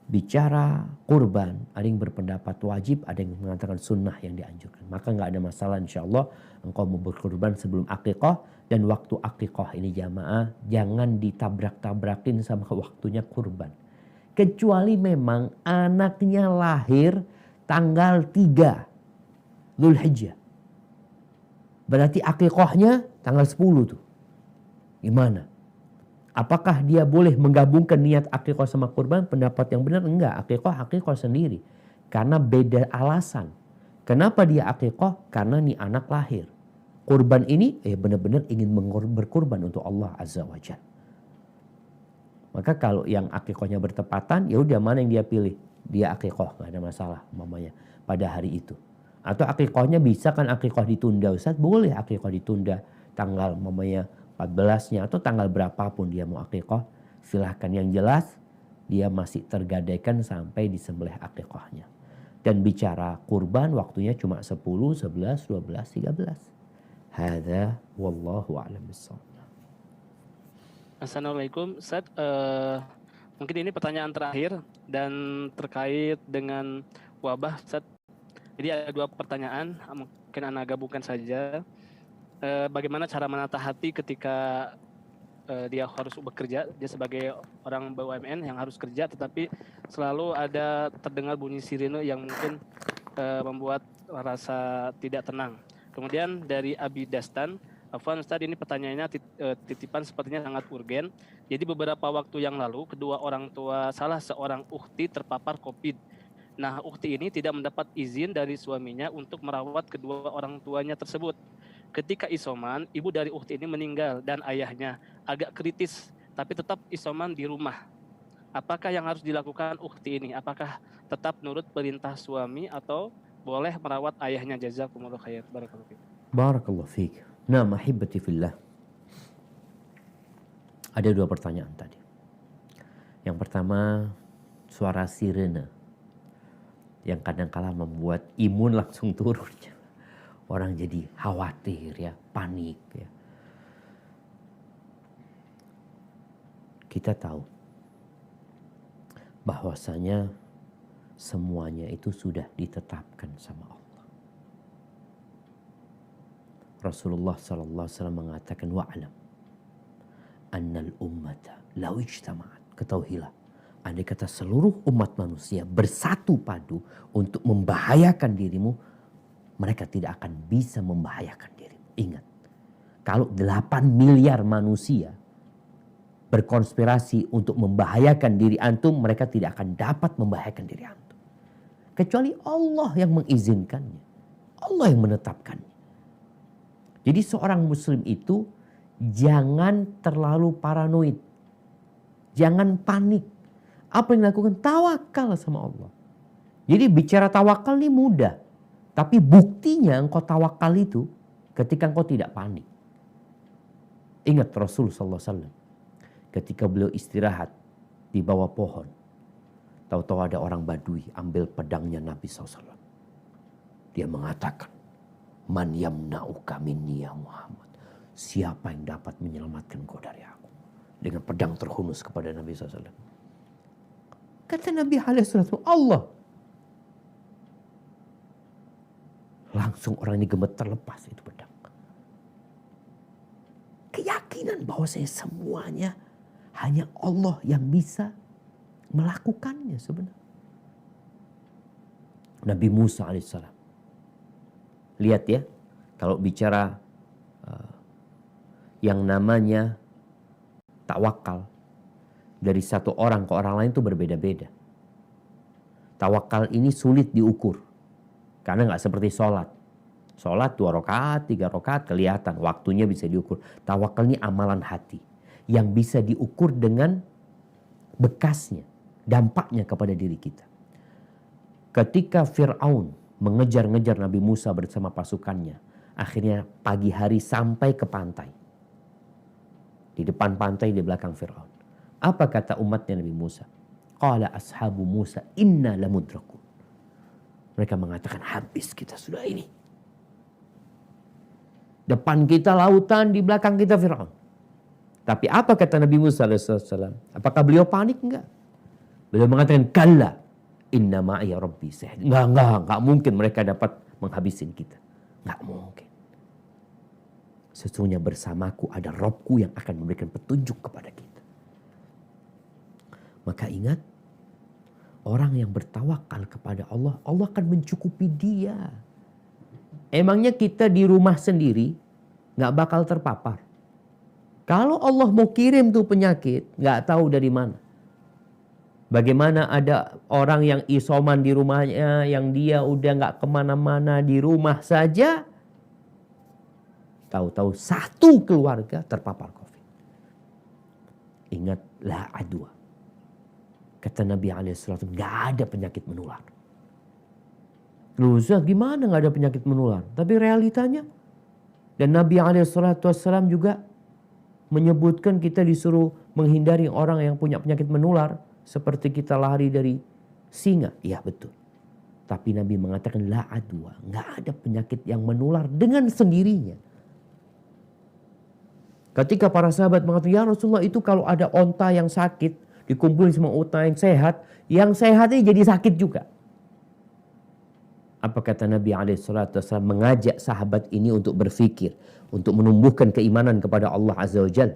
Bicara kurban, ada yang berpendapat wajib, ada yang mengatakan sunnah yang dianjurkan. Maka nggak ada masalah, insya Allah engkau mau berkurban sebelum akikah. Dan waktu akikah ini jamaah, jangan ditabrak-tabrakin sama waktunya kurban. Kecuali memang anaknya lahir tanggal 3 Dzulhijjah. Berarti akikahnya tanggal 10 tuh. Gimana? Apakah dia boleh menggabungkan niat akikah sama kurban? Pendapat yang benar enggak. Akikah sendiri. Karena beda alasan. Kenapa dia akikah? Karena nih anak lahir. Kurban ini benar-benar ingin berkurban untuk Allah Azza wa Jalla. Maka kalau yang akikahnya bertepatan, ya udah mana yang dia pilih? Dia akikah, nggak ada masalah mamanya pada hari itu. Atau akikahnya bisa kan akikah ditunda Ustaz? Boleh akikah ditunda tanggal mamanya 14-nya atau tanggal berapapun dia mau akikah, silahkan. Yang jelas dia masih tergadaikan sampai disembelih akikahnya. Dan bicara kurban waktunya cuma 10, 11, 12, 13. Hadza wallahu a'lam bissawab. Assalamualaikum Ustaz, mungkin ini pertanyaan terakhir dan terkait dengan wabah Ustaz. Jadi ada 2 pertanyaan, mungkin Anda gabungkan saja. Bagaimana cara menata hati ketika dia harus bekerja, dia sebagai orang BUMN yang harus kerja, tetapi selalu ada terdengar bunyi sirine yang mungkin membuat rasa tidak tenang. Kemudian dari Abi Dastan, Afwan Ustaz, ini pertanyaannya titipan sepertinya sangat urgen. Jadi beberapa waktu yang lalu kedua orang tua salah seorang ukhti terpapar COVID. Nah, ukhti ini tidak mendapat izin dari suaminya untuk merawat kedua orang tuanya tersebut. Ketika isoman, ibu dari ukhti ini meninggal dan ayahnya agak kritis, tapi tetap isoman di rumah. Apakah yang harus dilakukan ukhti ini? Apakah tetap nurut perintah suami atau boleh merawat ayahnya? Jazakumullah khair. Barakallahu fiik. Barakallahu fiik. Nah, mahibati fillah. Ada 2 pertanyaan tadi. Yang pertama, suara sirene yang kadang-kala membuat imun langsung turun. Orang jadi khawatir ya, panik ya. kita tahu bahwasanya semuanya itu sudah ditetapkan sama Allah. Rasulullah sallallahu alaihi wasallam mengatakan wa'lam annal ummata law ijtama'at. Ketahuilah, andai kata seluruh umat manusia bersatu padu untuk membahayakan dirimu, mereka tidak akan bisa membahayakan dirimu. Ingat, kalau 8 miliar manusia berkonspirasi untuk membahayakan diri antum, mereka tidak akan dapat membahayakan diri antum. Kecuali Allah yang mengizinkannya. Allah yang menetapkannya. Jadi seorang muslim itu jangan terlalu paranoid. Jangan panik. Apa yang dilakukan? Tawakal sama Allah. Jadi bicara tawakal ini mudah. Tapi buktinya engkau tawakal itu ketika engkau tidak panik. Ingat Rasul sallallahu alaihi wasallam ketika beliau istirahat di bawah pohon, tahu-tahu ada orang Badui ambil pedangnya Nabi SAW. Dia mengatakan, man yamna'uka minni ya Muhammad. Siapa yang dapat menyelamatkan kau dari aku? Dengan pedang terhunus kepada Nabi SAW. Kata Nabi SAW, Allah. Langsung orang ini gemetar, lepas itu pedang. Keyakinan bahwa saya semuanya hanya Allah yang bisa melakukannya sebenarnya. Nabi Musa alaihissalam. Lihat ya, kalau bicara yang namanya tawakal dari satu orang ke orang lain itu berbeda-beda. Tawakal ini sulit diukur karena nggak seperti sholat. Sholat 2 rakaat, 3 rakaat kelihatan waktunya bisa diukur. Tawakal ini amalan hati yang bisa diukur dengan bekasnya, dampaknya kepada diri kita. Ketika Fir'aun mengejar-ngejar Nabi Musa bersama pasukannya, akhirnya pagi hari sampai ke pantai. Di depan pantai, di belakang Fir'aun. Apa kata umatnya Nabi Musa? Qala ashabu Musa inna lamudrakun. Mereka mengatakan habis kita sudah ini. Depan kita lautan, di belakang kita Fir'aun. Tapi apa kata Nabi Musa alaihissalam? Apakah beliau panik? Enggak. Beliau mengatakan kalla inna ma'iya rabbi sayahdi. Enggak mungkin mereka dapat menghabisin kita. Enggak mungkin. Sesungguhnya bersamaku ada Robku yang akan memberikan petunjuk kepada kita. Maka ingat, orang yang bertawakal kepada Allah, Allah akan mencukupi dia. Emangnya kita di rumah sendiri nggak bakal terpapar? Kalau Allah mau kirim tuh penyakit, nggak tahu dari mana. Bagaimana ada orang yang isoman di rumahnya, yang dia udah nggak kemana-mana, di rumah saja, tahu-tahu satu keluarga terpapar COVID. Ingat, la adwa. Kata Nabi alaihissalam, nggak ada penyakit menular. Loh Ustaz, gimana nggak ada penyakit menular? Tapi realitanya, dan Nabi alaihissalam juga menyebutkan kita disuruh menghindari orang yang punya penyakit menular. Seperti kita lari dari singa. Iya betul. Tapi Nabi mengatakan la adwa. Nggak ada penyakit yang menular dengan sendirinya. Ketika para sahabat mengatakan, ya Rasulullah itu kalau ada onta yang sakit, dikumpulin sama onta yang sehat ini jadi sakit juga. Apa kata Nabi SAW? Mengajak sahabat ini untuk berfikir, untuk menumbuhkan keimanan kepada Allah Azza wa Jalla.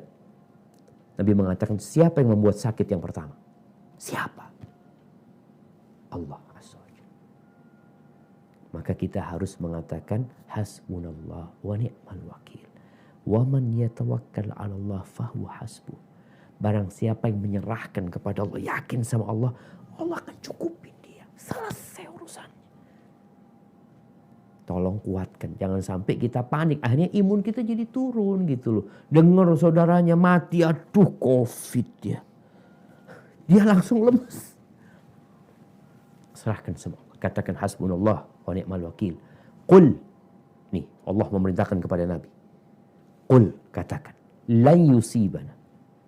Nabi mengatakan, siapa yang membuat sakit yang pertama? Siapa? Allah Azza wa Jalla. Maka kita harus mengatakan hasbunallah wa ni'mal wakil. Wa man yatawakkal 'ala Allah fahuwa hasbuh. Barang siapa yang menyerahkan kepada Allah, yakin sama Allah, Allah akan cukupin dia. Selesai urusannya. Tolong kuatkan, jangan sampai kita panik. Akhirnya imun kita jadi turun gitu loh. Dengar saudaranya mati, aduh COVID ya. Dia langsung lemes. Serahkan semua. Katakan hasbunallah wa ni'mal wakil. Qul. Nih Allah memerintahkan kepada Nabi. Qul, katakan. Lan yusibana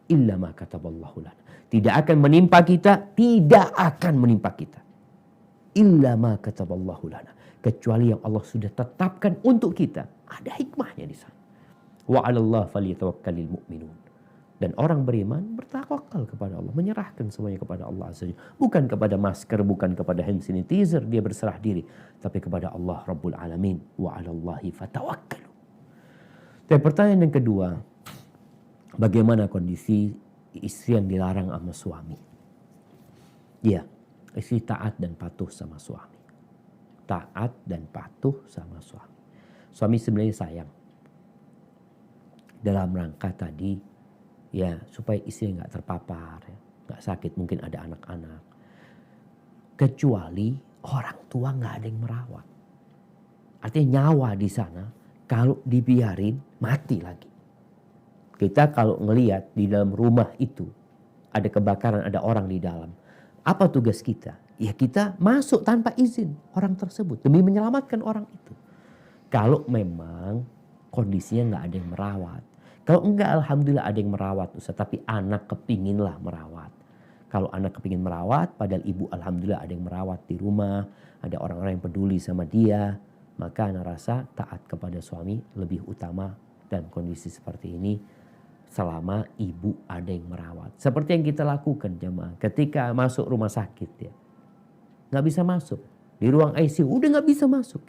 illa ma kataballahu lana. Tidak akan menimpa kita. Tidak akan menimpa kita. Illa ma kataballahu lana. Kecuali yang Allah sudah tetapkan untuk kita. Ada hikmahnya di sana. Wa 'alallah falyatawakkalul mu'minun. Dan orang beriman bertawakal kepada Allah, menyerahkan semuanya kepada Allah saja. Bukan kepada masker, bukan kepada hand sanitizer dia berserah diri, tapi kepada Allah Rabbul Alamin. Wa 'alallahi fatawakkalu. Dan pertanyaan yang kedua, bagaimana kondisi istri yang dilarang sama suami? Ya, istri taat dan patuh sama suami. Taat dan patuh sama suami. Suami sebenarnya sayang. Dalam rangka tadi, ya supaya istri nggak terpapar, ya, nggak sakit, mungkin ada anak-anak. Kecuali orang tua nggak ada yang merawat. Artinya nyawa di sana kalau dibiarin mati lagi. Kita kalau ngelihat di dalam rumah itu ada kebakaran, ada orang di dalam. Apa tugas kita? Ya kita masuk tanpa izin orang tersebut demi menyelamatkan orang itu. Kalau memang kondisinya nggak ada yang merawat. Kalau enggak, alhamdulillah ada yang merawat Ustaz. Tapi anak kepinginlah merawat. Kalau anak kepingin merawat, padahal ibu alhamdulillah ada yang merawat di rumah. Ada orang-orang yang peduli sama dia. Maka anak rasa taat kepada suami lebih utama dalam kondisi seperti ini. Selama ibu ada yang merawat. Seperti yang kita lakukan jemaah. Ketika masuk rumah sakit ya. Nggak bisa masuk. Di ruang ICU udah nggak bisa masuk.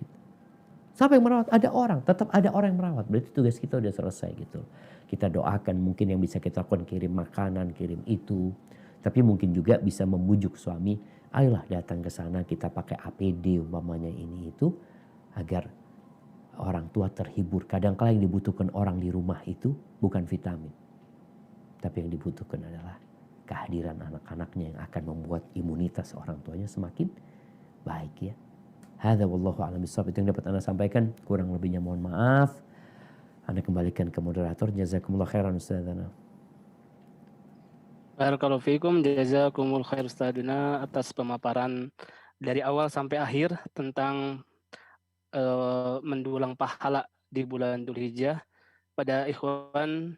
Siapa yang merawat? Ada orang, tetap ada orang yang merawat. Berarti tugas kita udah selesai gitu. Kita doakan, mungkin yang bisa kita lakukan kirim makanan, kirim itu. Tapi mungkin juga bisa membujuk suami, ayolah datang ke sana, kita pakai APD umpamanya ini itu. Agar orang tua terhibur. Kadang-kala yang dibutuhkan orang di rumah itu bukan vitamin. Tapi yang dibutuhkan adalah kehadiran anak-anaknya yang akan membuat imunitas orang tuanya semakin baik ya. Hadza wallahu a'lam bishawab. Itu yang dapat Anda sampaikan. Kurang lebihnya mohon maaf. Anda kembalikan ke moderator. Jazakumullah khairan Ustazana. Barakallahu fiikum, jazakumul khair Ustaduna atas pemaparan dari awal sampai akhir tentang mendulang pahala di bulan Dzulhijjah. Pada ikhwan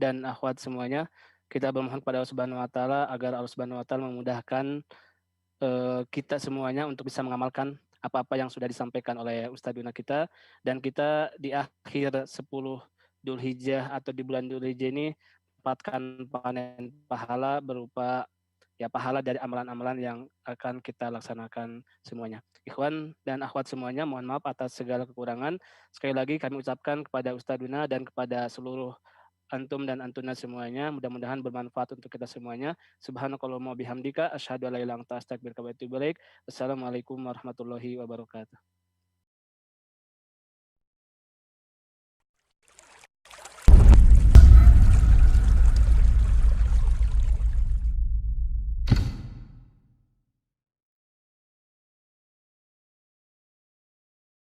dan akhwat semuanya, kita bermohon kepada Allah Subhanahu wa taala agar Allah Subhanahu wa taala memudahkan kita semuanya untuk bisa mengamalkan apa-apa yang sudah disampaikan oleh Ustaduna kita, dan kita di akhir 10 Dzulhijjah atau di bulan Dzulhijjah ini mendapatkan panen pahala berupa ya pahala dari amalan-amalan yang akan kita laksanakan semuanya. Ikhwan dan akhwat semuanya, mohon maaf atas segala kekurangan. Sekali lagi kami ucapkan kepada Ustaduna dan kepada seluruh antum dan antuna semuanya, mudah-mudahan bermanfaat untuk kita semuanya. Subhanakallahumma bihamdika asyhadu an la ilaha illa anta astaghfiruka wa atubu ilaik. Wassalamualaikum warahmatullahi wabarakatuh.